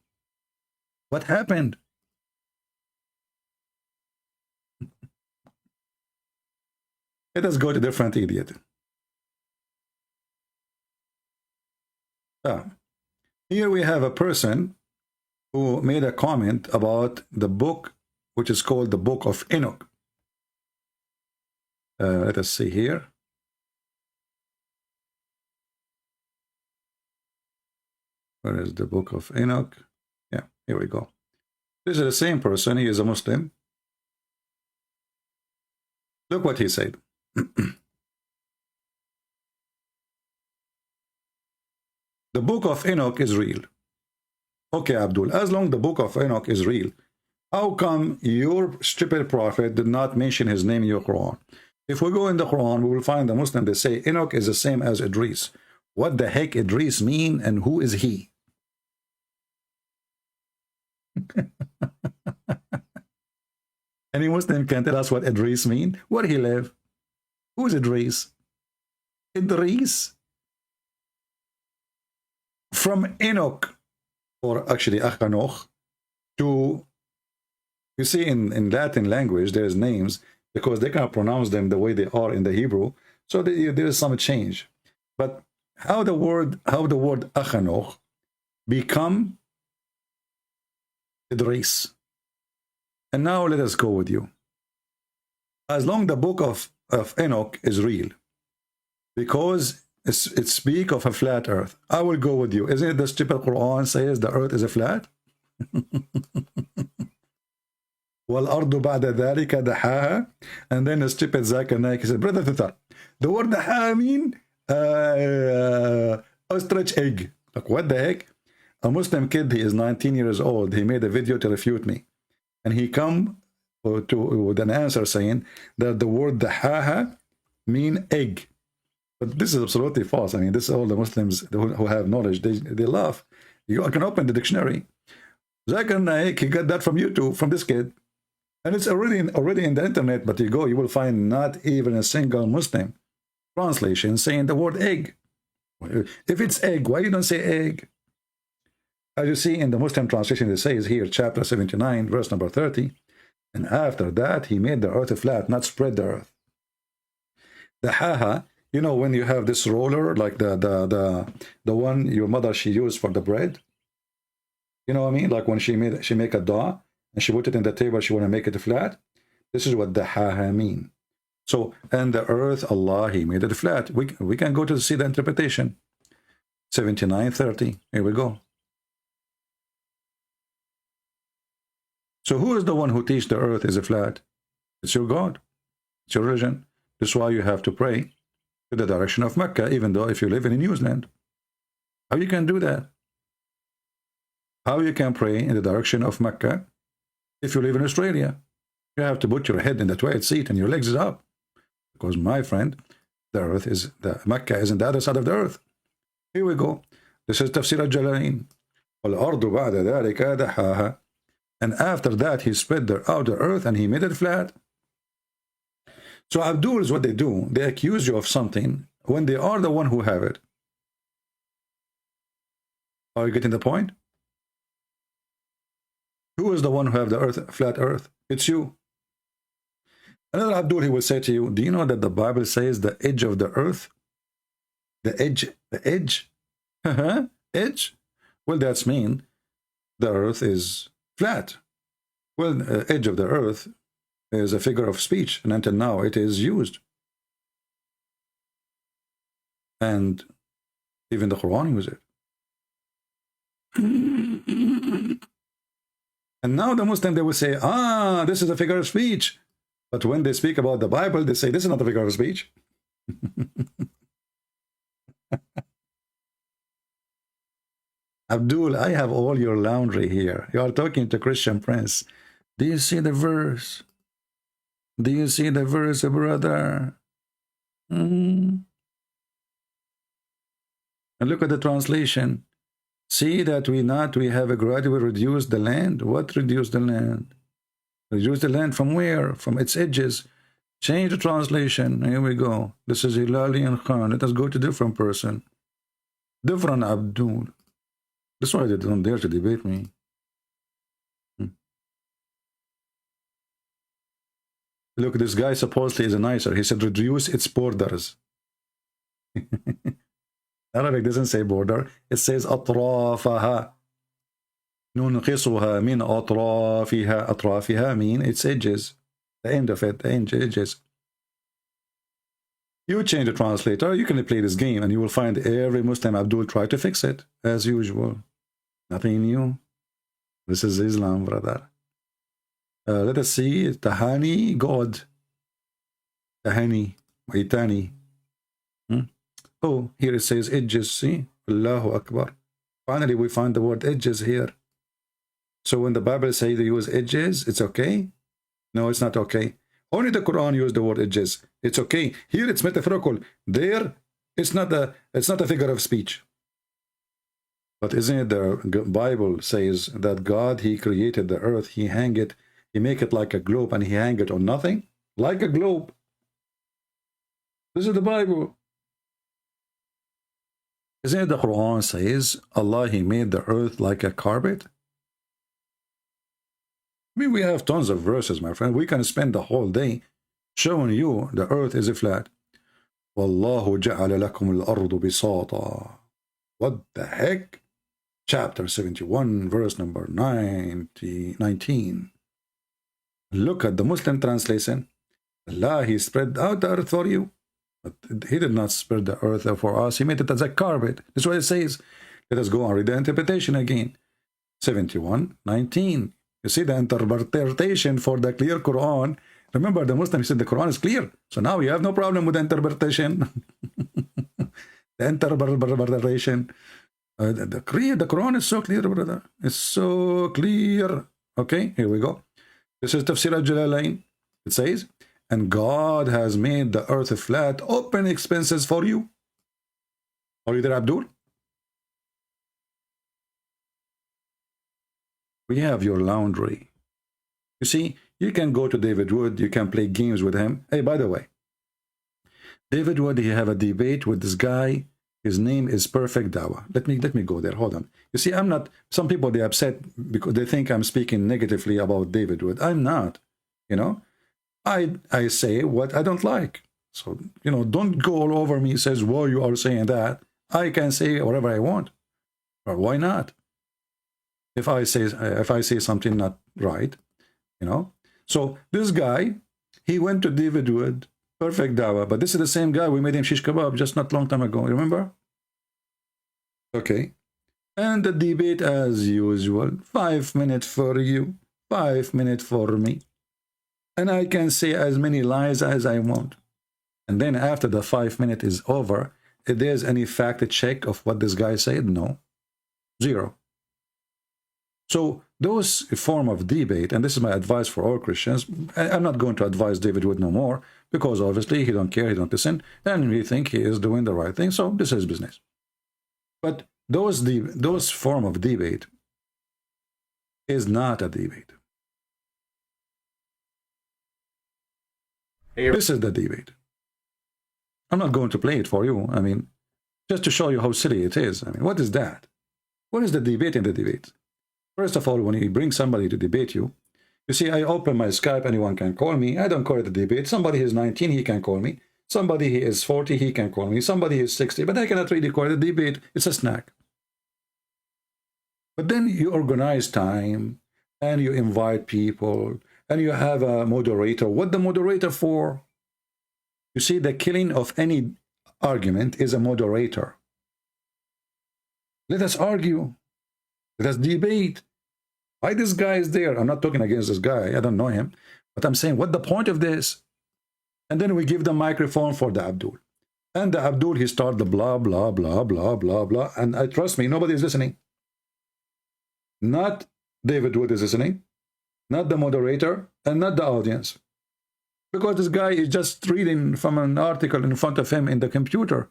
What happened? Let us go to different idiot. Here we have a person who made a comment about the book, which is called the Book of Enoch. Let us see here. Where is the Book of Enoch? Yeah, here we go. This is the same person. He is a Muslim. Look what he said. The Book of Enoch is real. Okay, Abdul, as long as the Book of Enoch is real, how come your stupid prophet did not mention his name in your Quran? If we go in the Quran, we will find the Muslim, they say Enoch is the same as Idris. What the heck Idris mean and who is he? Any Muslim can tell us what Idris mean? Where he live? Who is Idris? Idris from Enoch, or actually Achanoch, to, you see in Latin language there's names because they cannot pronounce them the way they are in the Hebrew, so there is some change. But how the word Achanoch become Idris? And now let us go with you. As long the book of Enoch is real, because it speaks of a flat earth, I will go with you. Isn't it the stupid Quran says the earth is a flat? وَالْأَرْضُ بَعْدَ ذَلِكَ دَحَاهَا. And then the stupid Zakir Naik said, Brother Tutar, the word dahaha mean ostrich egg. Like, what the heck? A Muslim kid, he is 19 years old, he made a video to refute me. And he come with an answer saying that the word dahaha mean egg. But this is absolutely false. I mean, this is all the Muslims who have knowledge. They laugh. You can open the dictionary. Zakir Naik, he got that from YouTube, from this kid. And it's already in the internet, but you will find not even a single Muslim translation saying the word egg. If it's egg, why you don't say egg? As you see in the Muslim translation, it says here, chapter 79, verse number 30, and after that, he made the earth flat, not spread the earth. The haha, you know, when you have this roller, like the one your mother, she used for the bread. You know what I mean? Like when she make a dough, and she put it in the table, she want to make it flat. This is what the haha mean. So, and the earth, Allah, he made it flat. We can go to see the interpretation. 79:30. Here we go. So who is the one who teaches the earth is a flat? It's your God. It's your religion. That's why you have to pray to the direction of Mecca, even though if you live in New Zealand. How you can do that? How you can pray in the direction of Mecca if you live in Australia? You have to put your head in the toilet seat and your legs is up. Because, my friend, the earth is, the Mecca is on the other side of the earth. Here we go. This is Tafsir al-Jalalain. And after that, he spread the outer earth and he made it flat. So Abdul is what they do. They accuse you of something when they are the one who have it. Are you getting the point? Who is the one who have the earth, flat earth? It's you. Another Abdul, he will say to you, do you know that the Bible says the edge of the earth? The edge? Edge? Well, that's mean the earth is flat. Well, edge of the earth is a figure of speech, and until now it is used. And even the Quran uses it. And now the Muslim, they will say, this is a figure of speech. But when they speak about the Bible, they say, this is not a figure of speech. Abdul, I have all your laundry here. You are talking to Christian Prince. Do you see the verse? Do you see the verse, brother? And look at the translation. See that we have a gradually reduced the land. What reduced the land? Reduce the land from where? From its edges. Change the translation. Here we go. This is Hilali and Khan. Let us go to different person. Different Abdul. That's why they don't dare to debate me. Look, this guy supposedly is a nicer. He said reduce its borders. Arabic doesn't say border. It says أطرافها. ننقصها من أطرافها. أطرافها mean its edges. The end of it, the edges. You change the translator, you can play this game, and you will find every Muslim Abdul try to fix it, as usual. Nothing new. This is Islam, brother. Let us see. Tahani, God. Tahani, Waitani. Oh, here it says edges. See? Allahu Akbar. Finally, we find the word edges here. So when the Bible says they use edges, it's okay? No, it's not okay. Only the Quran used the word edges. It's okay. Here it's metaphorical. There, it's not a figure of speech. But isn't it the Bible says that God, he created the earth, he hang it, he make it like a globe, and he hang it on nothing? Like a globe. This is the Bible. Isn't it the Quran says Allah, he made the earth like a carpet? I mean, we have tons of verses, my friend. We can spend the whole day showing you the earth is flat. Wallahu ja'ala lakum al-ardu bisata. What the heck? Chapter 71, verse number 19. Look at the Muslim translation. Allah, he spread out the earth for you. But he did not spread the earth for us. He made it as a carpet. That's what it says. Let us go and read the interpretation again. 71:19. You see the interpretation for the clear Quran. Remember, the Muslim said the Quran is clear. So now you have no problem with the interpretation. The interpretation. The Quran is so clear, brother. It's so clear. Okay, here we go. This is Tafsir al-Jalalain. It says, and God has made the earth flat, open expenses for you. Are you there, Abdul? We have your laundry. You see, you can go to David Wood, you can play games with him. Hey, by the way, David Wood, he have a debate with this guy. His name is Perfect Dawah. Let me go there. Hold on. You see, I'm not, some people, they upset because they think I'm speaking negatively about David Wood. I'm not, you know. I say what I don't like. So, you know, don't go all over me, says, well, you are saying that. I can say whatever I want. Or why not? If I say something not right, you know. So this guy, he went to David Wood, Perfect Dawah, but this is the same guy we made him shish kebab just not long time ago. Remember? Okay. And the debate as usual. 5 minutes for you. 5 minutes for me. And I can say as many lies as I want. And then after the 5 minutes is over, if there's any fact check of what this guy said, no. Zero. So those form of debate, and this is my advice for all Christians, I'm not going to advise David Wood no more, because obviously he don't care, he don't listen, and we think he is doing the right thing, so this is business. But those form of debate is not a debate. This is the debate. I'm not going to play it for you. I mean, just to show you how silly it is. I mean, what is that? What is the debate in the debate? First of all, when you bring somebody to debate you, you see, I open my Skype, anyone can call me. I don't call it a debate. Somebody who is 19, he can call me. Somebody who is 40, he can call me. Somebody who is 60, but I cannot really call it a debate. It's a snack. But then you organize time, and you invite people, and you have a moderator. What the moderator for? You see, the killing of any argument is a moderator. Let us argue. Let us debate. Why this guy is there? I'm not talking against this guy. I don't know him. But I'm saying, what the point of this? And then we give the microphone for the Abdul. And the Abdul, he starts the blah, blah, blah, blah, blah, blah. And trust me, nobody is listening. Not David Wood is listening. Not the moderator. And not the audience. Because this guy is just reading from an article in front of him in the computer.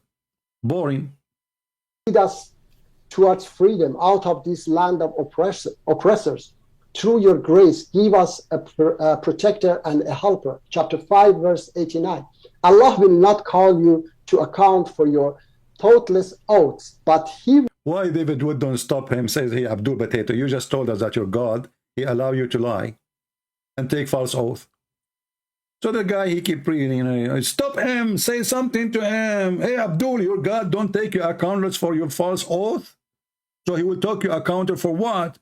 Boring. Lead us towards freedom out of this land of oppressors. Through your grace, give us a protector and a helper. Chapter 5, verse 89. Allah will not call you to account for your thoughtless oaths, but He... Why David Wood don't stop him, says, hey, Abdul Potato, you just told us that you're God. He allow you to lie and take false oath. So the guy, he keep reading, stop him, say something to him. Hey, Abdul, your God don't take you accountants for your false oath. So he will take you accountant for what?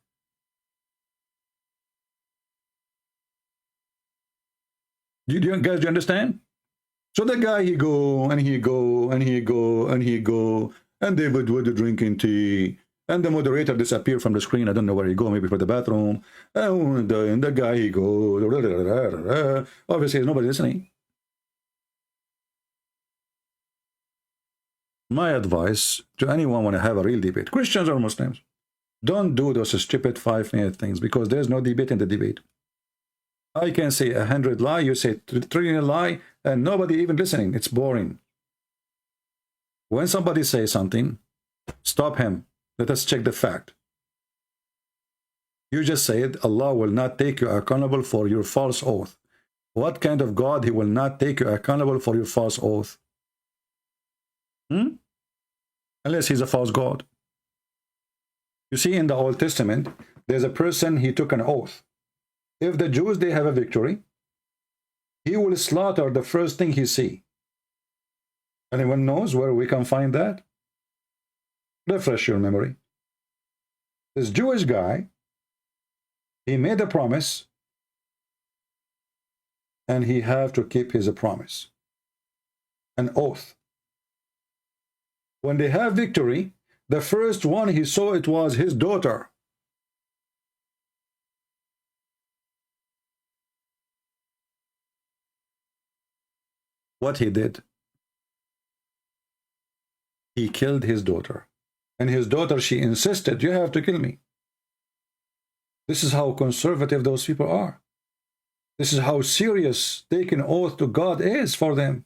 Do you guys, do you understand? So the guy, he go, and he go, and he go, and he go, and David Wood drinking tea, and the moderator disappear from the screen. I don't know where he go, maybe for the bathroom. And the guy, he go, obviously, there's nobody listening. My advice to anyone want to have a real debate, Christians or Muslims, don't do those stupid 5-minute things, because there's no debate in the debate. I can say 100 lie, you say 3 trillion lie, and nobody even listening. It's boring. When somebody says something, stop him. Let us check the fact. You just said Allah will not take you accountable for your false oath. What kind of God he will not take you accountable for your false oath? Unless he's a false God. You see, in the Old Testament, there's a person, he took an oath. If the Jews, they have a victory, he will slaughter the first thing he see. Anyone knows where we can find that? Refresh your memory. This Jewish guy, he made a promise, and he have to keep his promise. An oath. When they have victory, the first one he saw, it was his daughter. What he did? He killed his daughter. And his daughter, she insisted, you have to kill me. This is how conservative those people are. This is how serious taking oath to God is for them.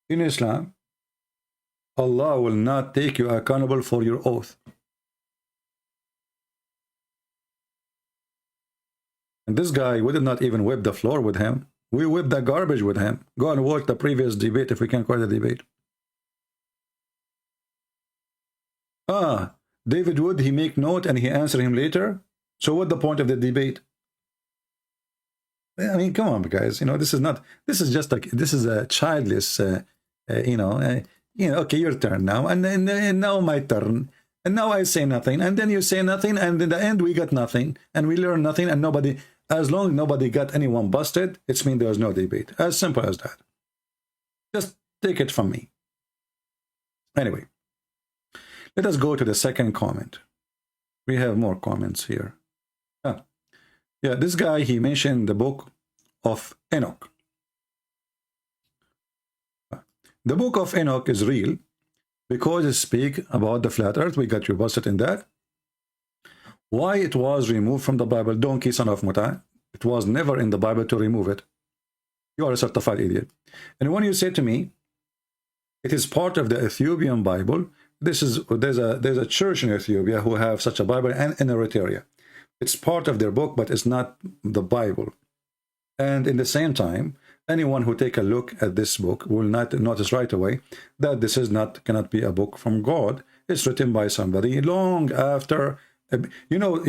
In Islam, Allah will not take you accountable for your oath. And this guy, we did not even wipe the floor with him. We whipped the garbage with him. Go and watch the previous debate if we can call it a debate. David Wood, he make note and he answer him later. So what the point of the debate? I mean, come on, guys. You know, this is not. This is just like, this is a childless. Okay, your turn now, and then now my turn, and now I say nothing, and then you say nothing, and in the end we got nothing, and we learn nothing, and nobody. As long as nobody got anyone busted, it's mean there was no debate. As simple as that. Just take it from me. Anyway, let us go to the second comment. We have more comments here. Yeah, this guy, he mentioned the book of Enoch. The book of Enoch is real because it speaks about the flat earth. We got you busted in that. Why it was removed from the Bible? Donkey, son of Muta. It was never in the Bible to remove it. You are a certified idiot. And when you say to me, it is part of the Ethiopian Bible, there's a church in Ethiopia who have such a Bible, and in Eritrea. It's part of their book, but it's not the Bible. And in the same time, anyone who take a look at this book will not notice right away that this is cannot be a book from God. It's written by somebody long after. Enoch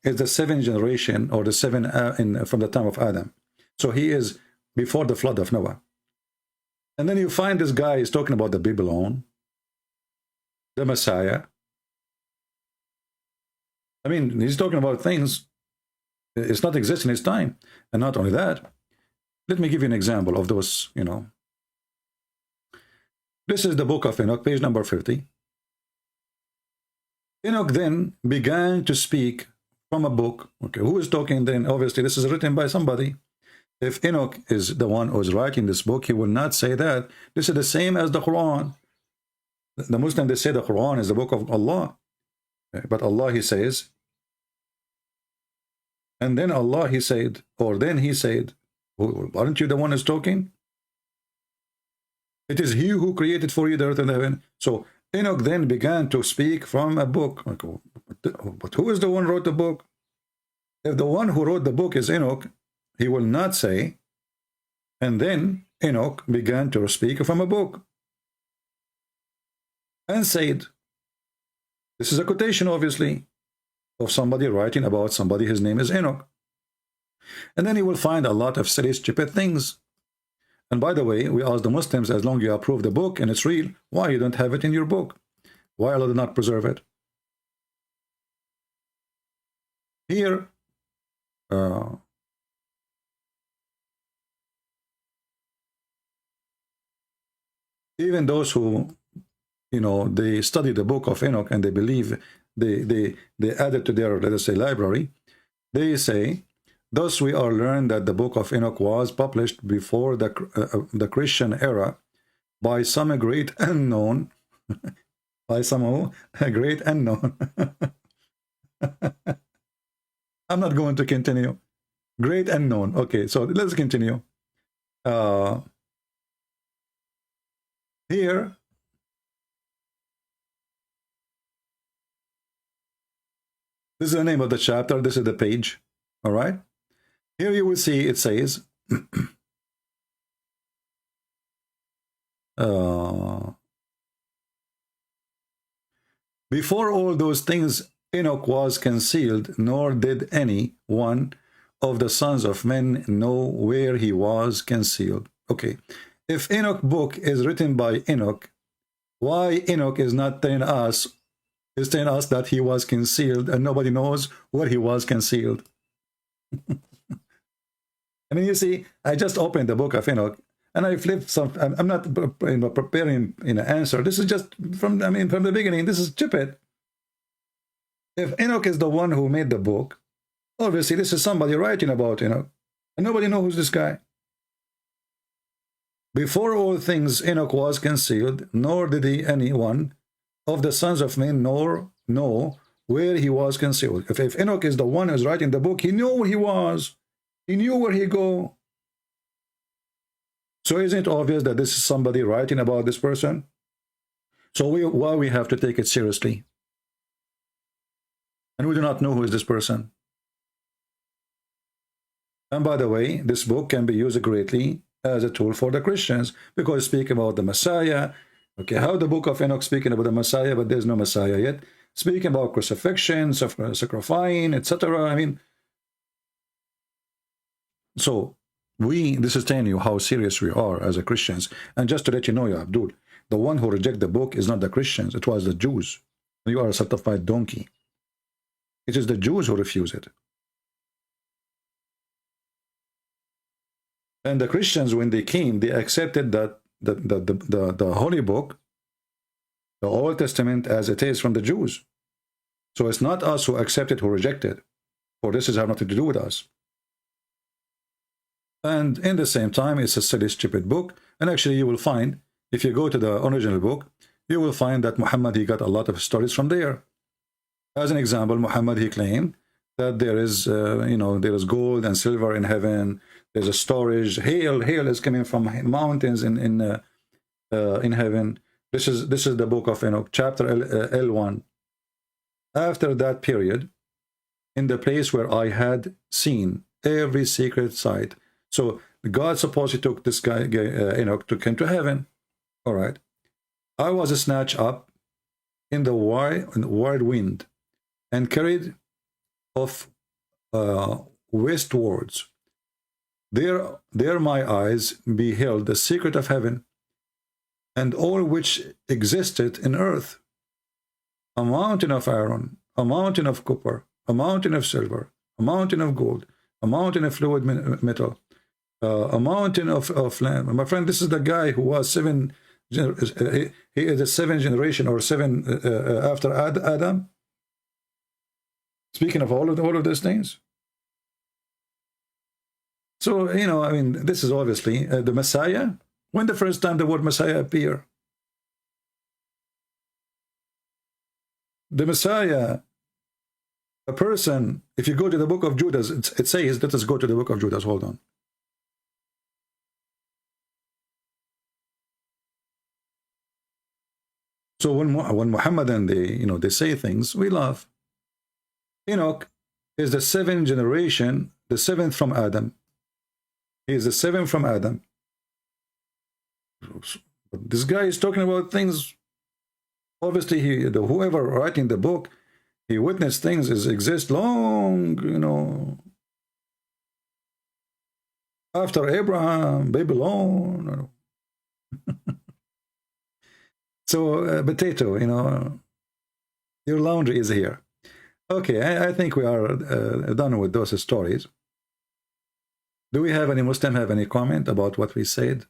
is the seventh generation, or the seven from the time of Adam. So he is before the flood of Noah. And then you find this guy is talking about the Babylon, the Messiah. I mean, he's talking about things it's not exist in his time. And not only that, let me give you an example of those, This is the book of Enoch, page number 50. Enoch then began to speak from a book. Okay, who is talking then? Obviously, this is written by somebody. If Enoch is the one who is writing this book, he will not say that. This is the same as the Quran. The Muslims, they say the Quran is the book of Allah. But Allah, he says, and then Allah, he said, or then he said, aren't you the one who's talking? It is he who created for you the earth and the heaven. So Enoch then began to speak from a book. But who is the one who wrote the book? If the one who wrote the book is Enoch, he will not say, and then Enoch began to speak from a book and said, this is a quotation, obviously, of somebody writing about somebody. His name is Enoch. And then you will find a lot of silly, stupid things. And by the way, we ask the Muslims, as long as you approve the book and it's real, why you don't have it in your book? Why Allah did not preserve it? Here, even those who, they study the book of Enoch and they believe they add it to their, let us say, library, they say, thus we are learned that the book of Enoch was published before the Christian era by some great unknown, by some great unknown. I'm not going to continue. Great unknown. Okay, so let's continue. Here, this is the name of the chapter. This is the page. All right. Here you will see it says, before all those things, Enoch was concealed, nor did any one of the sons of men know where he was concealed. Okay. If Enoch book is written by Enoch, why Enoch is not telling us, is telling us that he was concealed and nobody knows where he was concealed? I mean, you see, I just opened the book of Enoch and I flipped some. I'm not preparing an answer. This is just from the beginning. This is stupid. If Enoch is the one who made the book, obviously this is somebody writing about Enoch, and nobody knows who's this guy. Before all things, Enoch was concealed, nor did any one of the sons of men nor know where he was concealed. If Enoch is the one who's writing the book, he knew where he was. He knew where he go. So isn't it obvious that this is somebody writing about this person? So why we have to take it seriously? And we do not know who is this person. And by the way, this book can be used greatly as a tool for the Christians, because speak about the Messiah. Okay, how the book of Enoch speaking about the Messiah, but there's no Messiah yet. Speaking about crucifixion, sacrificing, etc. I mean, so this is telling you how serious we are as a Christians. And just to let you know, Abdul, the one who reject the book is not the Christians, it was the Jews. You are a certified donkey. It is the Jews who refuse it. And the Christians, when they came, they accepted that the Holy Book, the Old Testament, as it is from the Jews. So it's not us who accept it, who reject it. For this is have nothing to do with us. And in the same time, it's a silly, stupid book. And actually, you will find, if you go to the original book, you will find that Muhammad, he got a lot of stories from there. As an example, Muhammad, he claimed that there is, there is gold and silver in heaven. There's a storage. Hail is coming from mountains in heaven. This is the book of Enoch, chapter L1. After that period, in the place where I had seen every secret site. So God supposedly took this guy Enoch, took him to heaven. All right. I was snatched up in the wide wind and carried off westwards. There my eyes beheld the secret of heaven and all which existed in earth. A mountain of iron, a mountain of copper, a mountain of silver, a mountain of gold, a mountain of fluid metal, a mountain of land. My friend, this is the guy who was he is the seventh generation or seven after Adam. Speaking of all of those things. So, I mean, this is obviously the Messiah. When the first time the word Messiah appeared? The Messiah, a person, if you go to the book of Judas, it says, let us go to the book of Judas, hold on. So when Muhammad and they say things, we laugh. Enoch is the seventh generation, the seventh from Adam. He is the seventh from Adam. This guy is talking about things. Obviously, whoever writing the book, he witnessed things exist long, after Abraham, Babylon. So, potato, your laundry is here. Okay, I think we are done with those stories. Do we have any Muslim have any comment about what we said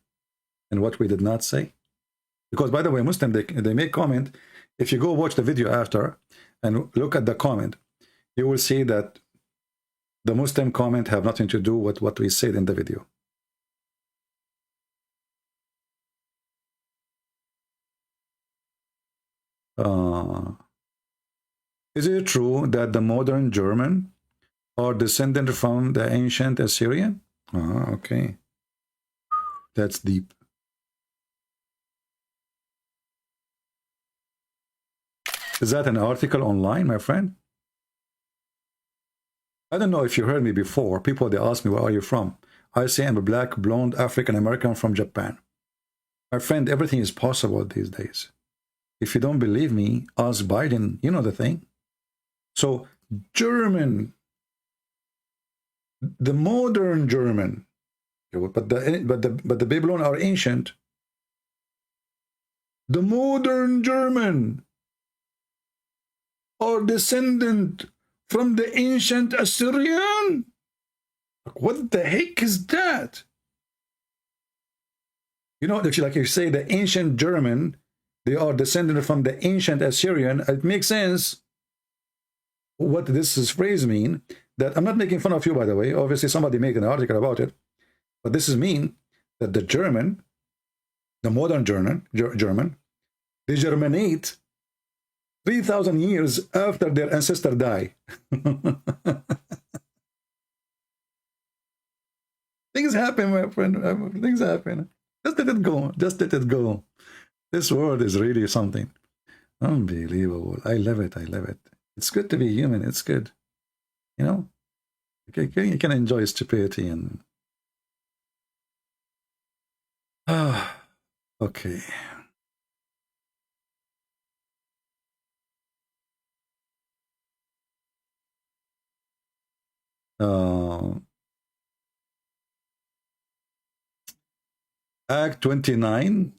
and what we did not say? Because, by the way, Muslim, they make comment. If you go watch the video after and look at the comment, you will see that the Muslim comment have nothing to do with what we said in the video. Is it true that the modern German are descendant from the ancient Assyrian? Okay. That's deep. Is that an article online, my friend? I don't know if you heard me before. People, they ask me, where are you from? I say I'm a black, blonde, African-American from Japan. My friend, everything is possible these days. If you don't believe me, ask Biden. You know the thing. So, German, the modern German, but the Babylon are ancient. The modern German are descendant from the ancient Assyrian. What the heck is that? If you say the ancient German, they are descendant from the ancient Assyrian, it makes sense. What this phrase mean, that I'm not making fun of you, by the way. Obviously, somebody made an article about it. But this is mean that the German, the modern German, they germinate 3,000 years after their ancestor die. Things happen, my friend. Things happen. Just let it go. Just let it go. This world is really something. Unbelievable. I love it. I love it. It's good to be human. It's good. You can enjoy stupidity and... okay. Act 29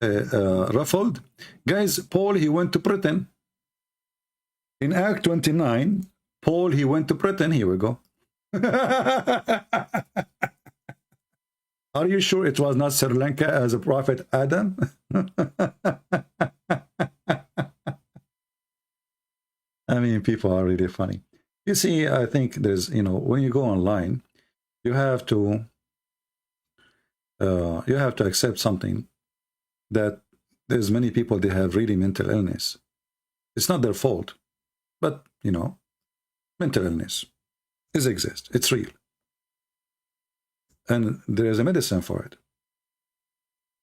ruffled. Guys, Paul, he went to Britain. In Act 29, Paul, he went to Britain. Here we go. Are you sure it was not Sri Lanka as a prophet Adam? I mean, people are really funny. You see, I think there's, you know, when you go online, you have to accept something, that there's many people, they have really mental illness. It's not their fault, but, you know, mental illness exists. It's real. And there is a medicine for it.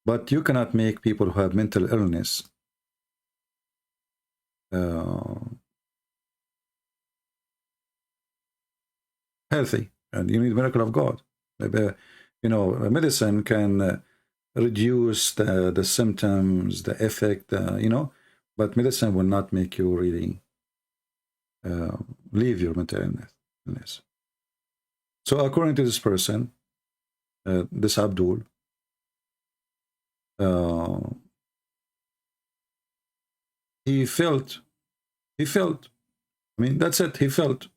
But you cannot make people who have mental illness healthy. And you need miracle of God. You know, medicine can reduce the symptoms, the effect, you know, but medicine will not make you really leave your mental illness. So according to this person, this Abdul, he felt, I mean, that's it, he felt.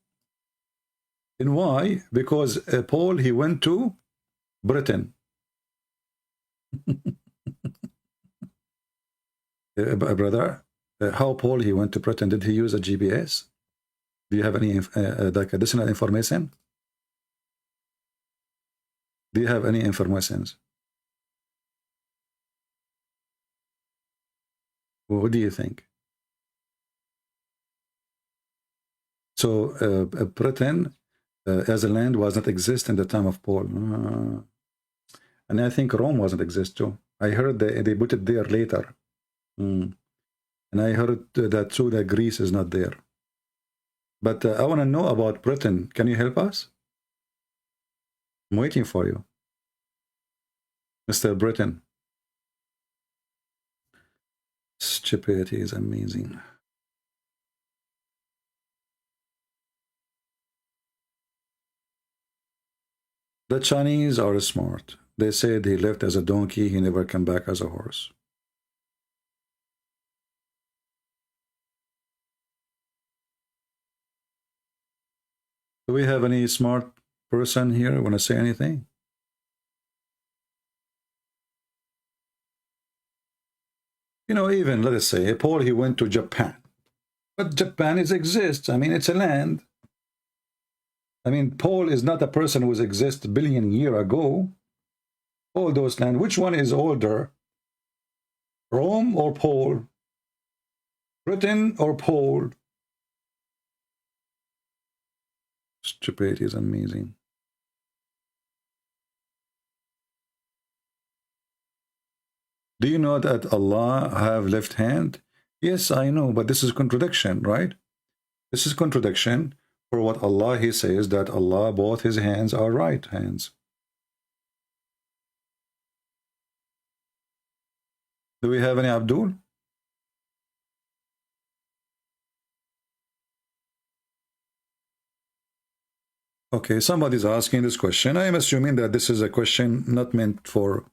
And why? Because Paul, he went to Britain. Brother, how Paul, he went to Britain? Did he use a GPS? Do you have any like additional information? Do you have any informations? What do you think? So Britain as a land was not exist in the time of Paul. And I think Rome wasn't exist too. I heard they put it there later. And I heard that too, that Greece is not there. But I want to know about Britain. Can you help us? I'm waiting for you, Mr. Britain. Stupidity is amazing. The Chinese are smart. They said he left as a donkey, he never came back as a horse. Do we have any smart person here want to say anything? You know, even, let us say, Paul, he went to Japan. But Japan exists. I mean, it's a land. I mean, Paul is not a person who existed a billion years ago. All those lands, which one is older? Rome or Paul? Britain or Paul? Stupidity is amazing. Do you know that Allah have left hand? Yes, I know, but this is contradiction, right? This is contradiction for what Allah, he says that Allah, both his hands are right hands. Do we have any Abdul? Okay, somebody's asking this question. I am assuming that this is a question not meant for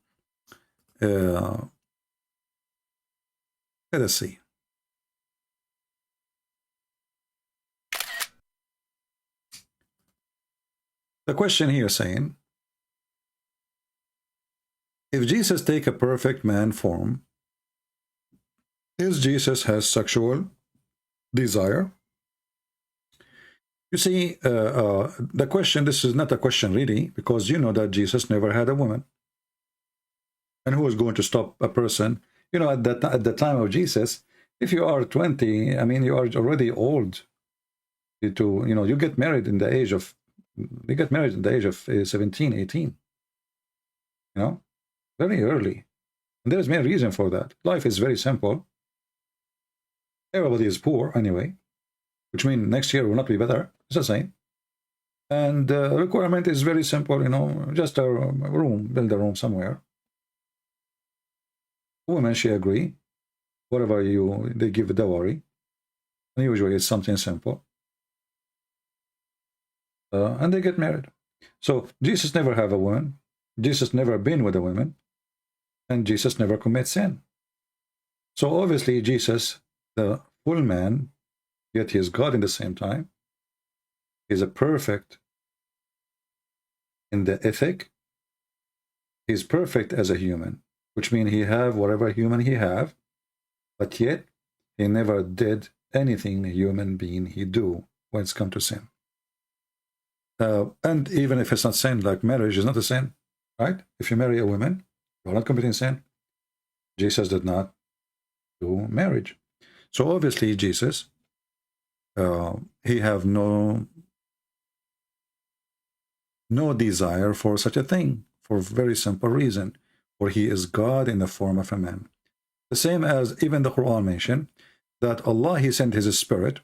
let us see. The question here saying, if Jesus take a perfect man form, is Jesus has sexual desire? You see, the question, this is not a question really, because you know that Jesus never had a woman. And who is going to stop a person? You know, at the time of Jesus, if you are 20, I mean, you are already old. To, you know, you get married in the age of, 17, 18. You know, very early. And there's many reason for that. Life is very simple. Everybody is poor anyway, which means next year will not be better. It's the same. And the requirement is very simple, you know, just a room, build a room somewhere. Women, she agree. Whatever they give the dowry. And usually it's something simple. And they get married. So Jesus never have a woman. Jesus never been with a woman. And Jesus never commits sin. So obviously Jesus, the full man, yet he is God in the same time, is a perfect in the ethic. He's perfect as a human, which means he have whatever human he have, but yet he never did anything a human being he do when it's come to sin. And even if it's not sin, like marriage is not a sin, right? If you marry a woman, you're not committing sin. Jesus did not do marriage. So obviously Jesus, he have no desire for such a thing, for a very simple reason, for he is God in the form of a man. The same as even the Quran mentioned that Allah, he sent his spirit,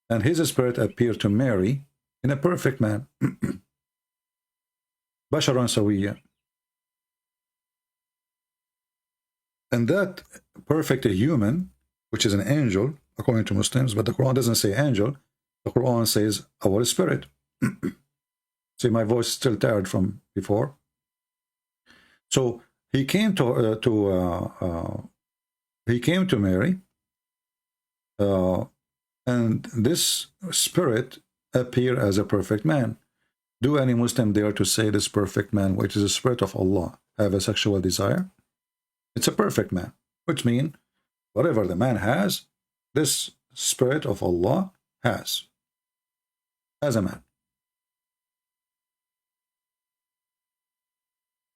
and his spirit appeared to Mary in a perfect man. Basharan Sawiya. And that perfect human, which is an angel, according to Muslims, but the Quran doesn't say angel, the Quran says our spirit. See, my voice is still tired from before. So he came to Mary, and this spirit appeared as a perfect man. Do any Muslim dare to say this perfect man, which is the spirit of Allah, have a sexual desire? It's a perfect man, which means whatever the man has, this spirit of Allah has as a man.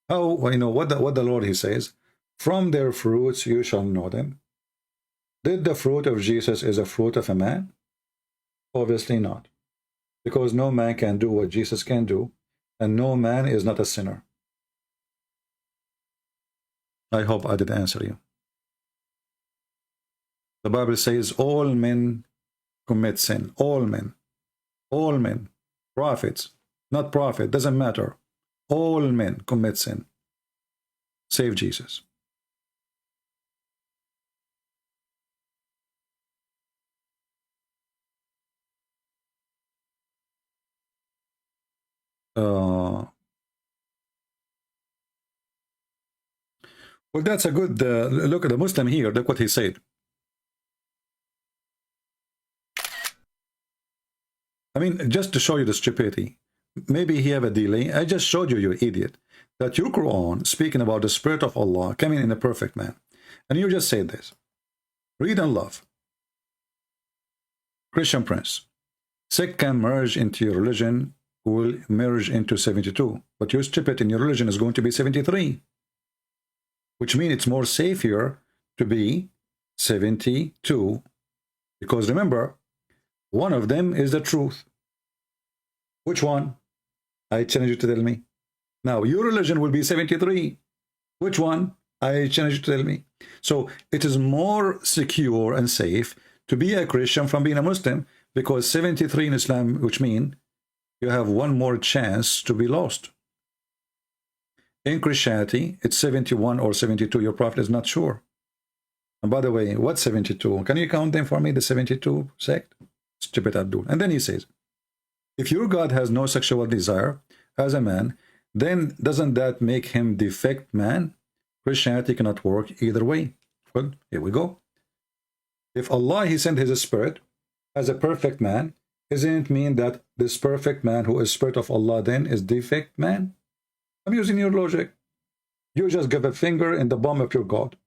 How, you know, what the Lord, he says, from their fruits you shall know them. Did the fruit of Jesus is a fruit of a man? Obviously not, because no man can do what Jesus can do, and no man is not a sinner. I hope I did answer you. The Bible says all men commit sin. All men. All men. Prophets, not prophet, doesn't matter. All men commit sin. Save Jesus. Well, that's a good look at the Muslim here. Look what he said. I mean, just to show you the stupidity. Maybe he have a delay. I just showed you, you idiot, that your Quran speaking about the spirit of Allah coming in a perfect man. And you just said this. Read and love. Christian Prince. Sikh can merge into your religion, will merge into 72. But you're stupid in your religion is going to be 73. Which means it's more safer to be 72. Because remember, one of them is the truth. Which one? I challenge you to tell me. Now, your religion will be 73. Which one? I challenge you to tell me. So, it is more secure and safe to be a Christian from being a Muslim, because 73 in Islam, which means you have one more chance to be lost. In Christianity, it's 71 or 72. Your prophet is not sure. And by the way, what's 72? Can you count them for me, the 72 sect? Stupid Abdul. And then he says, if your God has no sexual desire as a man, then doesn't that make him defect man? Christianity cannot work either way. Well, here we go. If Allah, he sent his spirit as a perfect man, doesn't it mean that this perfect man who is spirit of Allah then is defect man? I'm using your logic. You just give a finger in the bum of your God.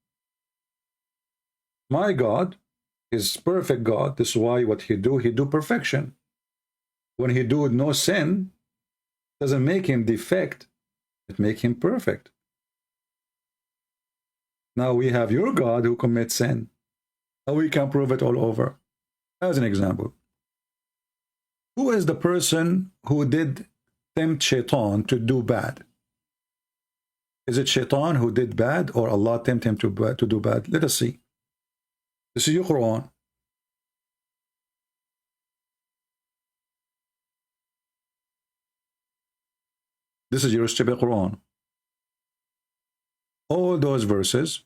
My God is perfect God. This is why what he do perfection. When he do no sin, doesn't make him defect, it make him perfect. Now we have your God who commits sin. Now we can prove it all over. As an example, who is the person who did tempt Shaitan to do bad? Is it Shaitan who did bad, or Allah tempt him to do bad? Let us see. This is your Quran. This is your stupid Quran. All those verses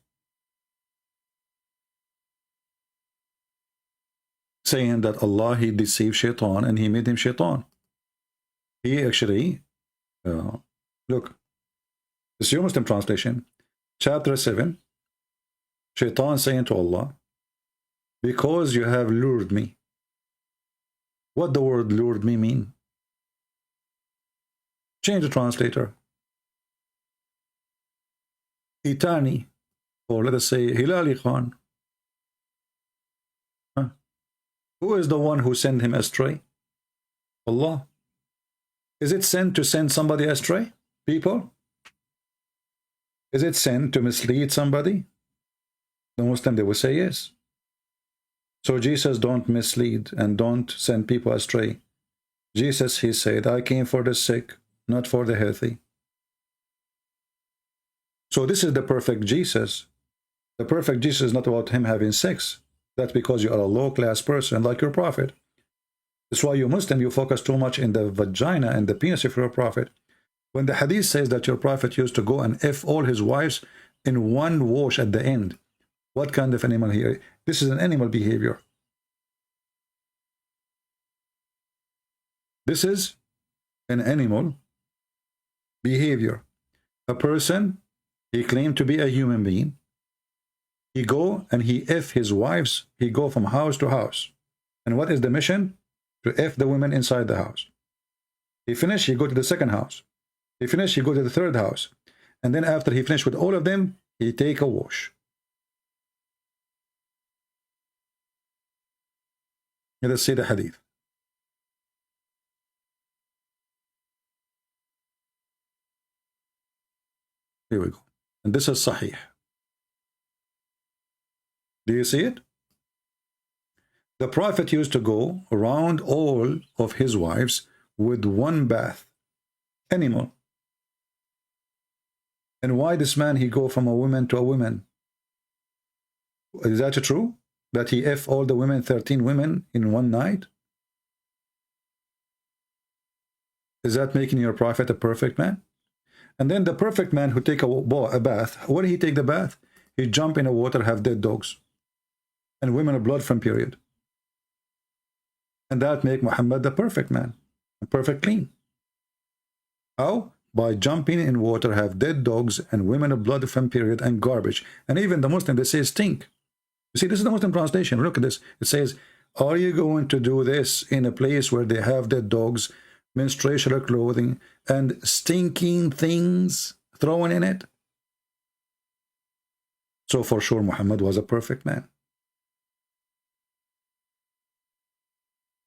saying that Allah, he deceived Shaitan and he made him Shaitan. He actually, look, this is your Muslim translation, chapter 7, Shaitan saying to Allah, because you have lured me. What the word lured me mean? Change the translator. Itani, or let us say Hilali Khan. Who is the one who sent him astray? Allah. Is it sin to send somebody astray? People? Is it sin to mislead somebody? The Muslim, they will say yes. So Jesus don't mislead and don't send people astray. Jesus, he said, I came for the sick, not for the healthy. So this is the perfect Jesus. The perfect Jesus is not about him having sex. That's because you are a low-class person like your prophet. That's why you Muslim, you focus too much in the vagina and the penis of your prophet. When the hadith says that your prophet used to go and F all his wives in one wash at the end, what kind of animal here? This is an animal behavior. This is an animal behavior. A person, he claimed to be a human being. He go and he F his wives. He go from house to house. And what is the mission? To F the women inside the house. He finish, he go to the second house. He finish, he go to the third house. And then after he finished with all of them, he take a wash. Let us see the hadith. Here we go. And this is Sahih. Do you see it? The Prophet used to go around all of his wives with one bath. Animal. And why this man, he go from a woman to a woman? Is that true? That he F all the women, 13 women in one night? Is that making your prophet a perfect man? And then the perfect man who take a bath, where did he take the bath? He jump in the water, have dead dogs. And women of blood from period. And that make Muhammad the perfect man. A perfect clean. How? By jumping in water, have dead dogs and women of blood from period and garbage. And even the Muslim, they say stink. You see, this is the Muslim translation. Look at this. It says, are you going to do this in a place where they have dead dogs, menstruational clothing, and stinking things thrown in it? So for sure, Muhammad was a perfect man.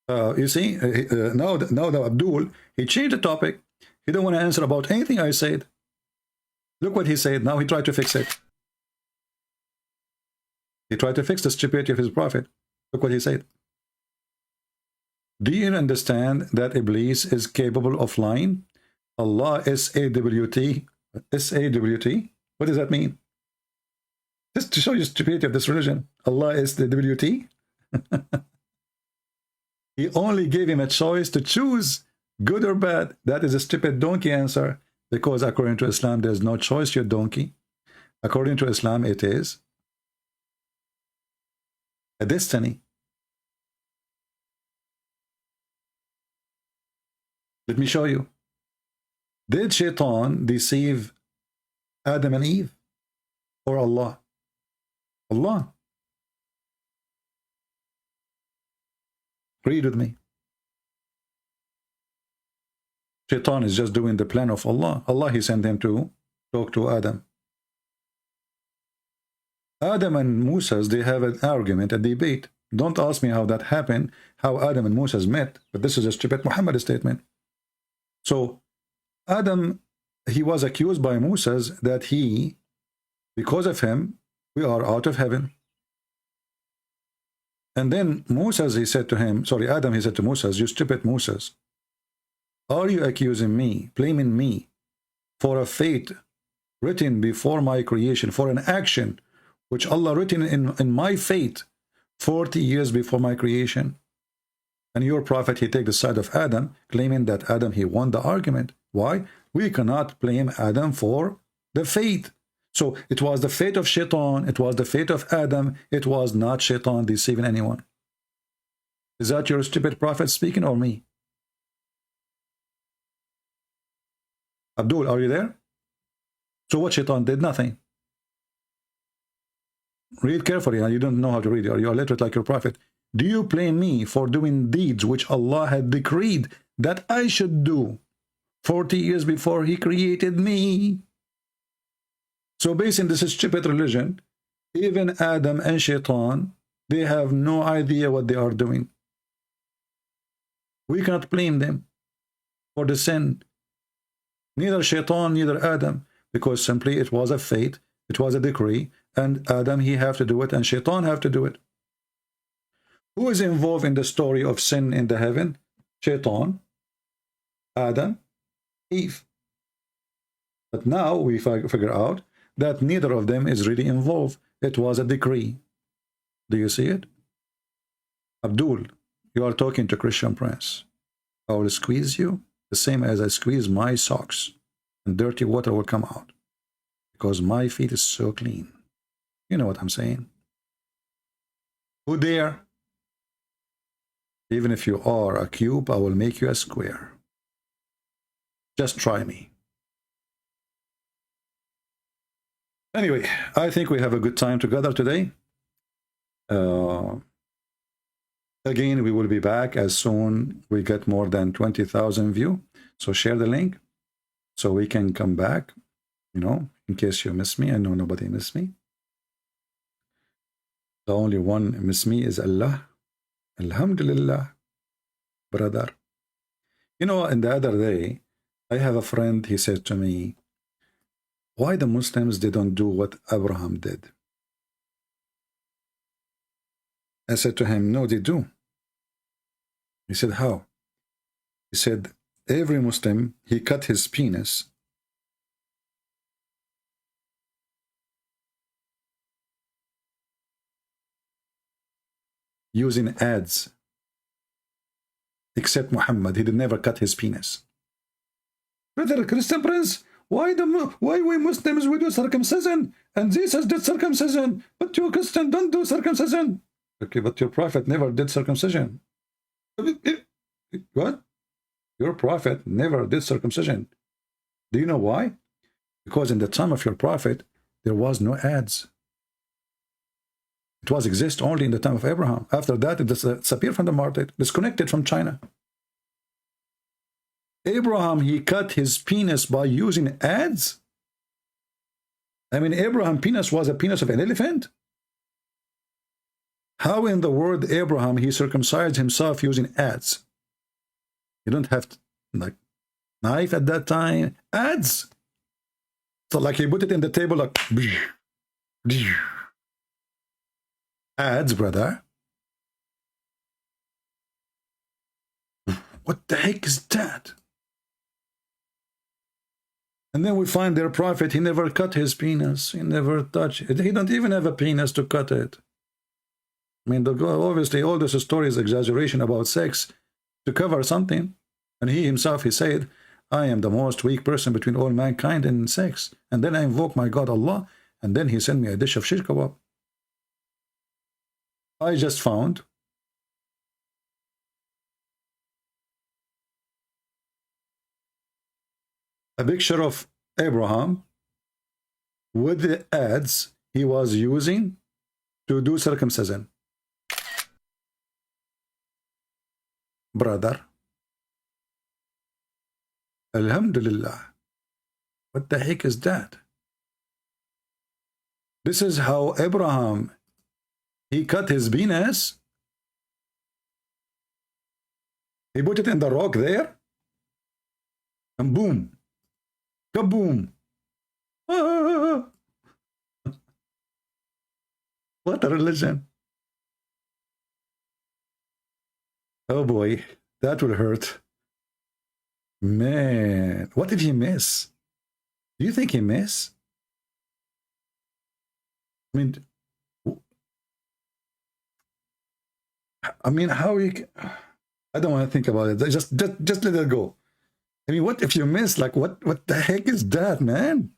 You see, now the Abdul, he changed the topic. He don't want to answer about anything I said. Look what he said. Now he tried to fix it. He tried to fix the stupidity of his prophet. Look what he said. Do you understand that Iblis is capable of lying? Allah S-A-W-T. S-A-W-T? What does that mean? Just to show you the stupidity of this religion. Allah S-A-W-T? He only gave him a choice to choose good or bad. That is a stupid donkey answer, because according to Islam, there's no choice, you donkey. According to Islam, it is a destiny. Let me show you. Did Shaitan deceive Adam and Eve or Allah? Allah. Read with me. Shaitan is just doing the plan of Allah. Allah, he sent him to talk to Adam. Adam and Moses, they have an argument, a debate. Don't ask me how that happened, how Adam and Moses met, but this is a stupid Muhammad statement. So Adam, he was accused by Moses that he, because of him, we are out of heaven. And then Moses, he said to him, sorry, Adam, he said to Moses, you stupid Moses, are you accusing me, blaming me for a fate written before my creation, for an action which Allah written in my fate 40 years before my creation? And your prophet, he take the side of Adam, claiming that Adam, he won the argument. Why? We cannot blame Adam for the fate. So it was the fate of Shaitan, it was the fate of Adam, it was not Shaitan deceiving anyone. Is that your stupid prophet speaking or me? Abdul, are you there? So what Shaitan did? Nothing. Read carefully. You don't know how to read. You're illiterate like your prophet. Do you blame me for doing deeds which Allah had decreed that I should do 40 years before he created me? So based on this stupid religion, even Adam and Shaitan, they have no idea what they are doing. We cannot blame them. for the sin. Neither Shaitan, neither Adam, because simply it was a fate, it was a decree, and Adam, he have to do it, and Shaitan have to do it. Who is involved in the story of sin in the heaven? Shaitan, Adam, Eve. But now we figure out that neither of them is really involved. It was a decree. Do you see it? Abdul, you are talking to Christian Prince. I will squeeze you the same as I squeeze my socks, and dirty water will come out because my feet is so clean. You know what I'm saying? Who dare? Even if you are a cube, I will make you a square. Just try me. Anyway, I think we have a good time together today. Again, we will be back as soon we get more than 20,000 views. So share the link so we can come back, you know, in case you miss me. I know nobody miss me. The only one miss me is Allah. Alhamdulillah, brother. You know, in the other day, I have a friend, he said to me, why the Muslims, they don't do what Abraham did? I said to him, no, they do. He said, how? He said, every Muslim, he cut his penis using ads. Except Muhammad, he did never cut his penis. Brother Christian Prince, why we Muslims, we do circumcision, and Jesus did circumcision, but you Christian don't do circumcision. Okay, but your prophet never did circumcision. What? Your prophet never did circumcision. Do you know why? Because in the time of your prophet, there was no ads. It was exist only in the time of Abraham. After that, it disappeared from the market, disconnected from China. Abraham, he cut his penis by using ads. I mean, Abraham's penis was a penis of an elephant. How in the world Abraham, he circumcised himself using ads? You don't have like knife at that time. Ads. So like he put it in the table like ads, brother. What the heck is that? And then we find their prophet, he never cut his penis. He never touched it. He don't even have a penis to cut it. I mean, obviously all this story is exaggeration about sex to cover something. And he himself, he said, I am the most weak person between all mankind in sex. And then I invoke my God Allah, and then he sent me a dish of shish kebab. I just found a picture of Abraham with the ads he was using to do circumcision. Brother, Alhamdulillah, what the heck is that? This is how Abraham, he cut his penis. He put it in the rock there, and boom, kaboom. Ah. What a religion. Oh boy, that will hurt. Man, what did he miss? Do you think he missed? I mean, how you can, I don't want to think about it. Just let it go. I mean, what if you miss? Like, what the heck is that, man?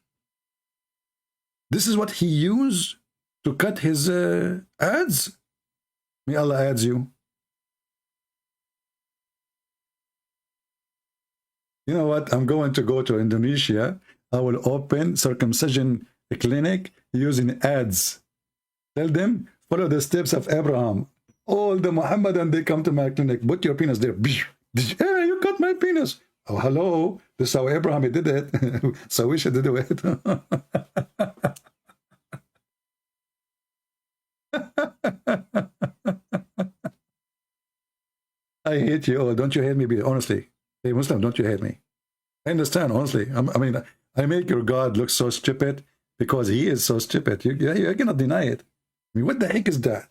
This is what he used to cut his ads. May Allah ads you. You know what? I'm going to go to Indonesia. I will open circumcision clinic using ads. Tell them, follow the steps of Abraham. All the Muhammadan, they come to my clinic. Put your penis there. Hey, you cut my penis. Oh, hello. This is how Abraham did it. So we should do it. I hate you. Oh, don't you hate me? Honestly. Hey, Muslim, don't you hate me? I understand, honestly. I mean, I make your God look so stupid because he is so stupid. You cannot deny it. I mean, what the heck is that?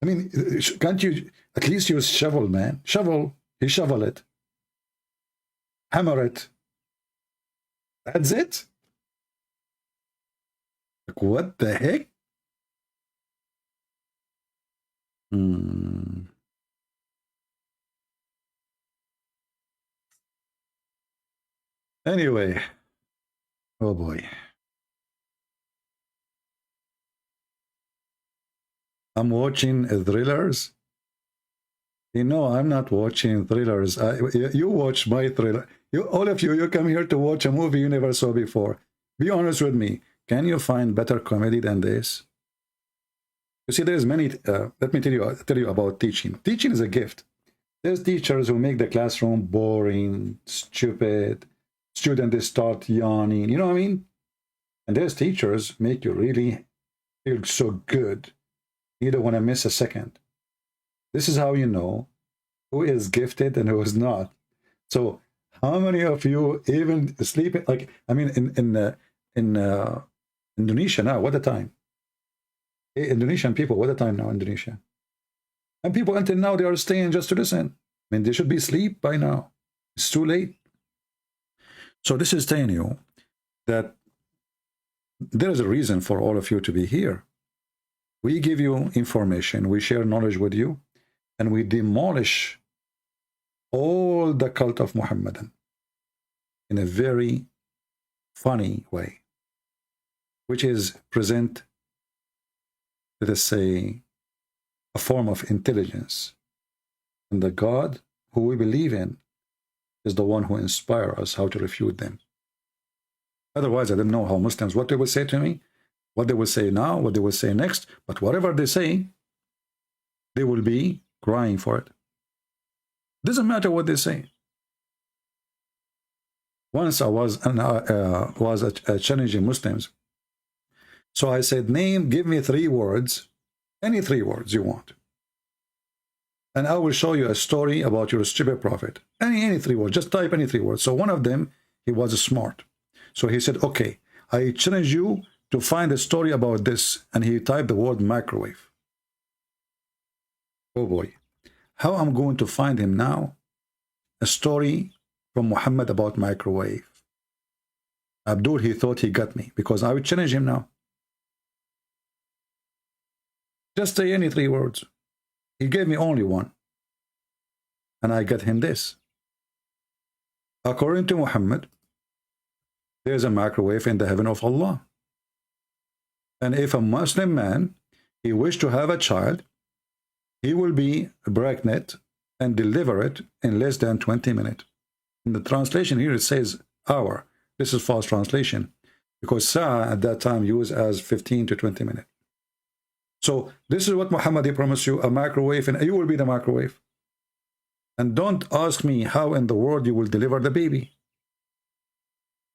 I mean, can't you at least use shovel, man? Shovel, he shovel it. Hammer it. That's it? Like, what the heck? Anyway, oh boy. I'm watching thrillers. You know, I'm not watching thrillers. You watch my thriller. All of you come here to watch a movie you never saw before. Be honest with me. Can you find better comedy than this? You see, there's many. Let me tell you about teaching. Teaching is a gift. There's teachers who make the classroom boring, stupid. Students start yawning. You know what I mean? And there's teachers make you really feel so good. You don't want to miss a second. This is how you know who is gifted and who is not. So, how many of you even sleeping? Like, I mean, in Indonesia now, what a time! Hey, Indonesian people, what a time now, Indonesia. And people until now they are staying just to listen. I mean, they should be asleep by now. It's too late. So this is telling you that there is a reason for all of you to be here. We give you information, we share knowledge with you, and we demolish all the cult of Muhammadan in a very funny way, which is present, let us say, a form of intelligence. And the God who we believe in is the one who inspires us how to refute them. Otherwise, I don't know how Muslims, what they will say to me, what they will say now, what they will say next, but whatever they say, they will be crying for it. Doesn't matter what they say. Once I was challenging Muslims. So I said, give me 3 words, any 3 words you want. And I will show you a story about your stupid prophet. Any 3 words, just type any 3 words. So one of them, he was smart. So he said, okay, I challenge you to find a story about this. And he typed the word microwave. Oh boy. How I'm going to find him now? A story from Muhammad about microwave. Abdul, he thought he got me because I would challenge him now. Just say any 3 words. He gave me only one. And I got him this. According to Muhammad, there's a microwave in the heaven of Allah. And if a Muslim man, he wished to have a child, he will be pregnant and deliver it in less than 20 minutes. In the translation here, it says hour. This is false translation because sa'a at that time used as 15 to 20 minutes. So this is what Muhammad promised you, a microwave, and you will be the microwave. And don't ask me how in the world you will deliver the baby.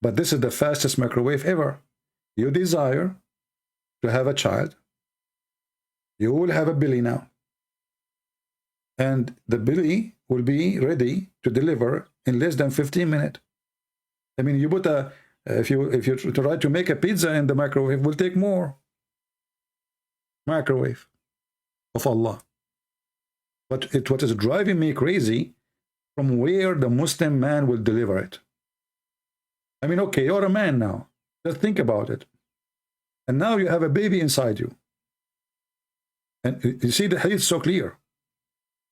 But this is the fastest microwave ever. You desire to have a child. You will have a belly now. And the belly will be ready to deliver in less than 15 minutes. I mean, you put if you try to make a pizza in the microwave, it will take more. Microwave of Allah. But what is driving me crazy, from where the Muslim man will deliver it. I mean, okay, you're a man now. Just think about it. And now you have a baby inside you. And you see the hadith is so clear.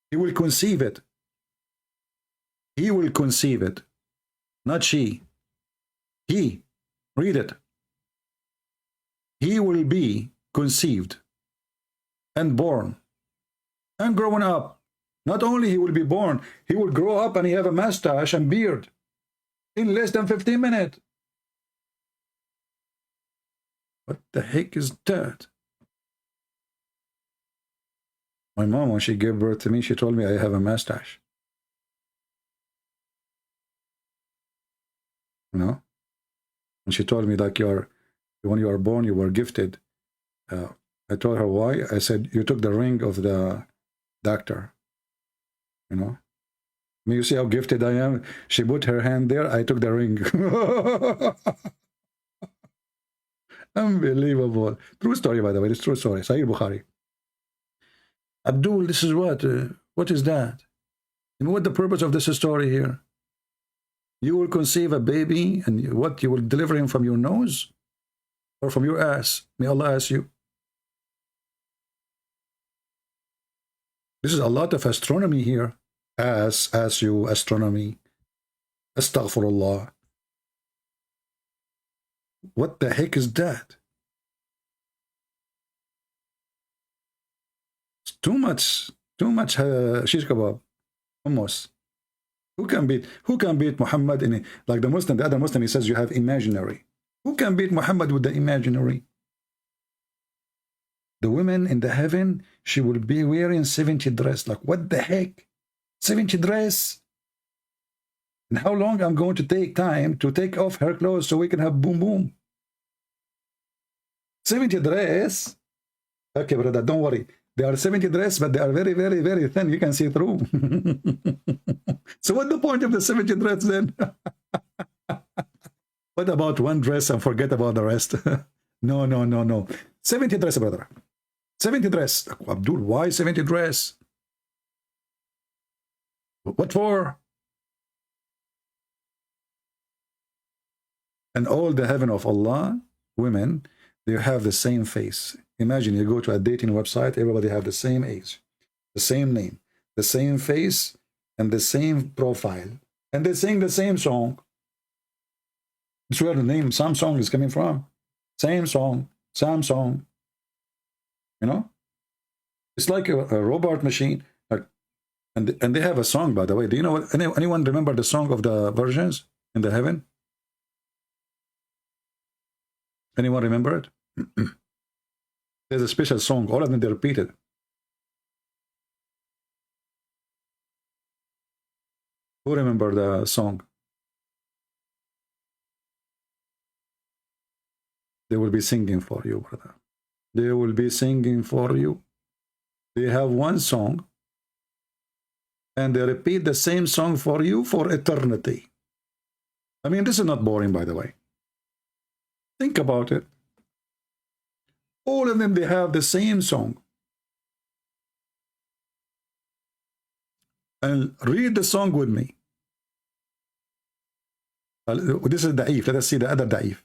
He will conceive it. He will conceive it. Not she. He. Read it. He will be conceived and born and growing up. Not only he will be born, he will grow up and he have a mustache and beard in less than 15 minutes. What the heck is that? My mom, when she gave birth to me, she told me I have a mustache. You know? And she told me, like, when you are born, you were gifted. I told her why. I said, you took the ring of the doctor. You know? mean, you see how gifted I am? She put her hand there, I took the ring. Unbelievable. True story, by the way. It's true story. Sahih Bukhari. Abdul, this is what? What is that? And what the purpose of this story here? You will conceive a baby, and what, you will deliver him from your nose or from your ass? May Allah ask you. This is a lot of astronomy here. Ask you astronomy. Astaghfirullah. What the heck is that? It's too much shish kebab. Almost. Who can beat Muhammad in it? Like the Muslim, the other Muslim, he says you have imaginary. Who can beat Muhammad with the imaginary? The women in the heaven, she will be wearing 70 dress. Like, what the heck? 70 dress? And how long I'm going to take time to take off her clothes so we can have boom boom? 70 dress? Okay, brother, don't worry. They are 70 dress, but they are very, very, very thin. You can see through. So what's the point of the 70 dress then? What about one dress and forget about the rest? No. 70 dress, brother. 70 dress. Abdul, why 70 dress? What for? And all the heaven of Allah, women, they have the same face. Imagine you go to a dating website, everybody have the same age, the same name, the same face, and the same profile. And they sing the same song. It's where the name Samsung is coming from. Same song, Samsung. You know? It's like a robot machine. And they have a song, by the way. Do you know what? Anyone remember the song of the virgins in the heaven? Anyone remember it? There's a special song. All of them, they repeat it. Who remember the song? They will be singing for you, brother. They will be singing for you. They have one song, and they repeat the same song for you for eternity. I mean, this is not boring, by the way. Think about it. All of them, they have the same song. And read the song with me. This is Da'if. Let us see the other Da'if.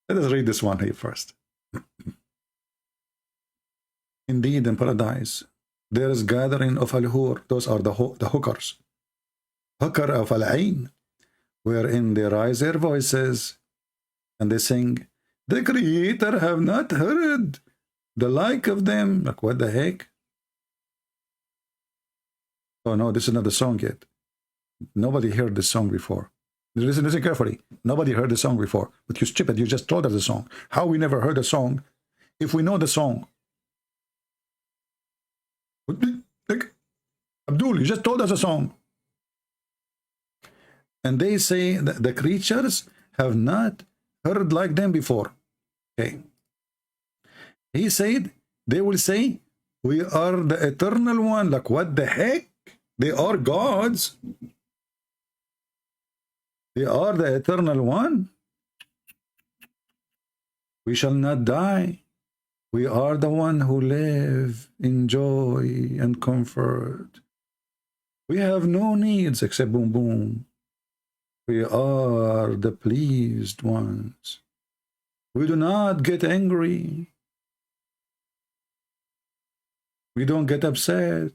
Let us read this one here first. Indeed, in paradise, there is gathering of al-hur. Those are the hookers. Hooker of al-ain, wherein they raise their voices and they sing, the Creator have not heard the like of them. Like, what the heck? Oh no, this is not the song yet. Nobody heard this song before. Listen carefully. Nobody heard the song before. But you stupid, you just told us the song. How we never heard the song if we know the song? Like, Abdul, you just told us a song. And they say that the creatures have not heard like them before. Okay. He said, they will say, we are the eternal one. Like, what the heck? They are gods. They are the eternal one. We shall not die. We are the one who live in joy and comfort. We have no needs except boom boom. We are the pleased ones. We do not get angry. We don't get upset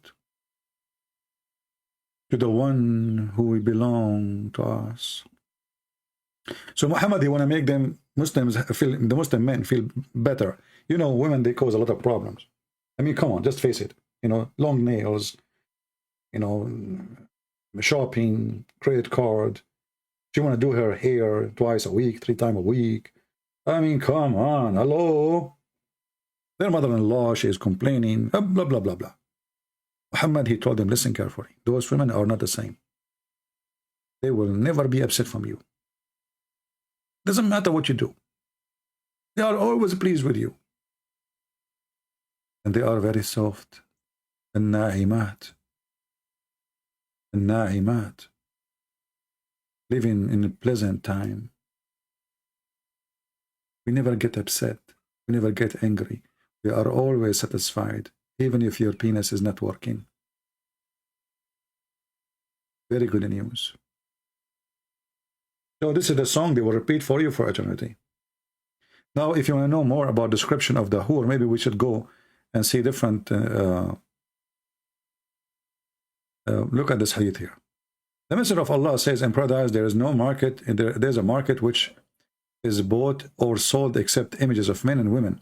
to the one who we belong to us. So Muhammad, you want to make them Muslims feel, the Muslim men feel better. You know, women, they cause a lot of problems. I mean, come on, just face it. You know, long nails, you know, shopping, credit card. She want to do her hair twice a week, 3 times a week. I mean, come on, hello. Their mother-in-law, she is complaining, blah, blah, blah, blah. Muhammad, he told them, listen carefully. Those women are not the same. They will never be upset from you. Doesn't matter what you do. They are always pleased with you. and they are very soft. الناعمات الناعمات, living in a pleasant time. We never get upset. We never get angry. We are always satisfied, even if your penis is not working. Very good news. So this is the song they will repeat for you for eternity. Now, if you want to know more about description of the hur, maybe we should go and see different. Look at this hadith here. The Messenger of Allah says in paradise there is no market. There's a market which is bought or sold except images of men and women.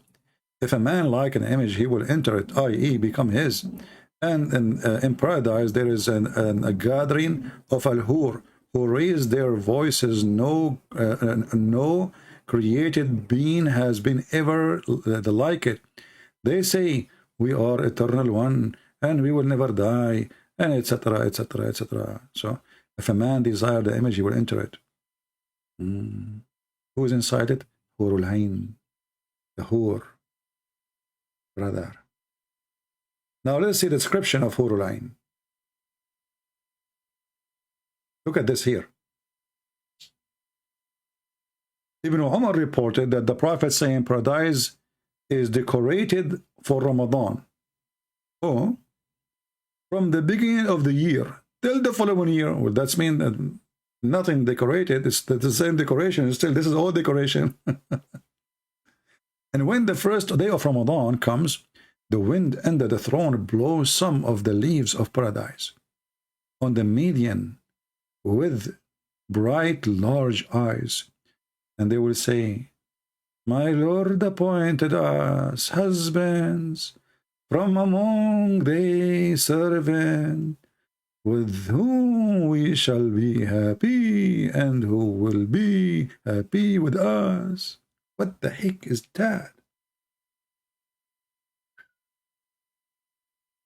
If a man like an image, he will enter it, i.e. become his. And in paradise there is a gathering of al-hur who raise their voices. No created being has been ever like it. They say, we are eternal one and we will never die, and etc., etc., etc. So if a man desire the image, he will enter it. Who is inside it? Hurul Ain, the hur, brother. Now let's see the description of Hurul Ain. Look at this here. Ibn Umar reported that the Prophet saying paradise is decorated for Ramadan. Oh, from the beginning of the year till the following year. Well, that's mean that nothing decorated. It's the same decoration. Still, this is all decoration. And when the first day of Ramadan comes, the wind under the throne blows some of the leaves of paradise on the median with bright, large eyes. And they will say, my Lord appointed us husbands from among the servants, with whom we shall be happy, and who will be happy with us. What the heck is that?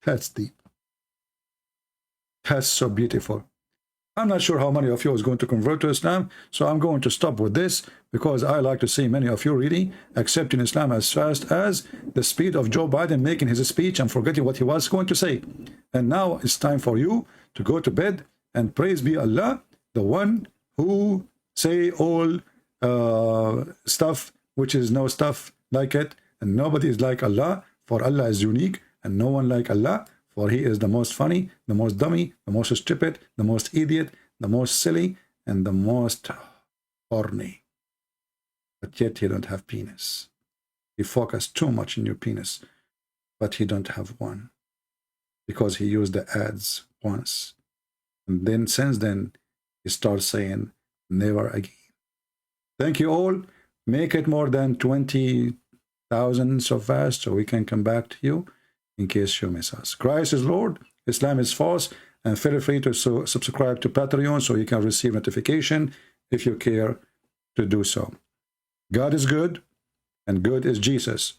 That's deep. That's so beautiful. I'm not sure how many of you is going to convert to Islam, so I'm going to stop with this, because I like to see many of you really accepting Islam as fast as the speed of Joe Biden making his speech and forgetting what he was going to say. And now it's time for you to go to bed, and praise be Allah, the one who say all stuff which is no stuff like it, and nobody is like Allah, for Allah is unique, and no one like Allah, for he is the most funny, the most dummy, the most stupid, the most idiot, the most silly, and the most horny. But yet he don't have penis. He focus too much in your penis, but he don't have one, because he used the ads once. And then since then, he starts saying, never again. Thank you all. Make it more than 20,000 so fast, so we can come back to you in case you miss us. Christ is Lord, Islam is false, and feel free to subscribe to Patreon so you can receive notification if you care to do so. God is good, and good is Jesus.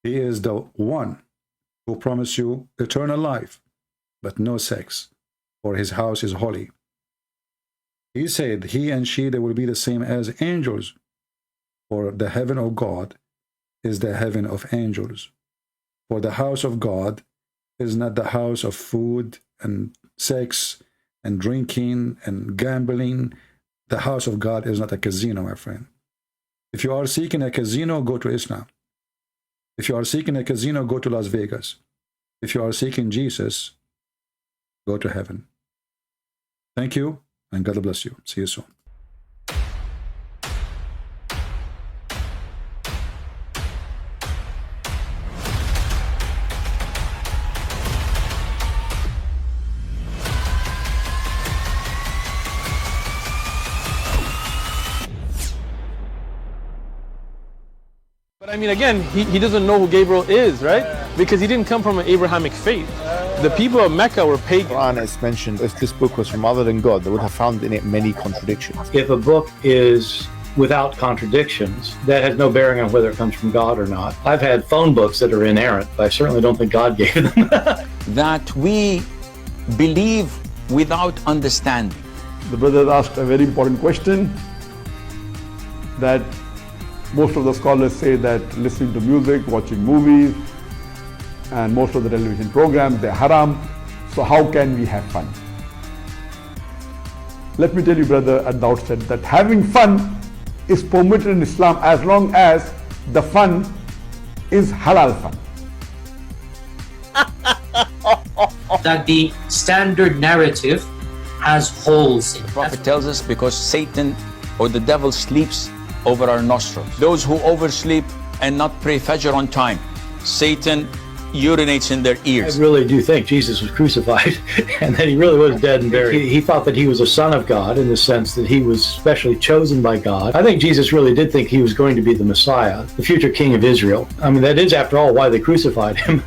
He is the one who promised you eternal life, but no sex, for his house is holy. He said he and she, they will be the same as angels, for the heaven of God is the heaven of angels. For the house of God is not the house of food and sex and drinking and gambling. The house of God is not a casino, my friend. If you are seeking a casino, go to Islam. If you are seeking a casino, go to Las Vegas. If you are seeking Jesus, go to heaven. Thank you, and God bless you. See you soon. I mean, again, he doesn't know who Gabriel is, right? Because he didn't come from an Abrahamic faith. The people of Mecca were pagan. Quran is mentioned, if this book was from other than God, they would have found in it many contradictions. If a book is without contradictions, that has no bearing on whether it comes from God or not. I've had phone books that are inerrant, but I certainly don't think God gave them. That we believe without understanding. The brother asked a very important question, that most of the scholars say that listening to music, watching movies, and most of the television programs, they're haram. So how can we have fun? Let me tell you, brother, at the outset that having fun is permitted in Islam as long as the fun is halal fun. That the standard narrative has holes in it. The Prophet tells us because Satan or the devil sleeps over our nostrils. Those who oversleep and not pray Fajr on time, Satan urinates in their ears. I really do think Jesus was crucified and that he really was dead and buried. He thought that he was a son of God in the sense that he was specially chosen by God. I think Jesus really did think he was going to be the Messiah, the future king of Israel. I mean, that is, after all, why they crucified him,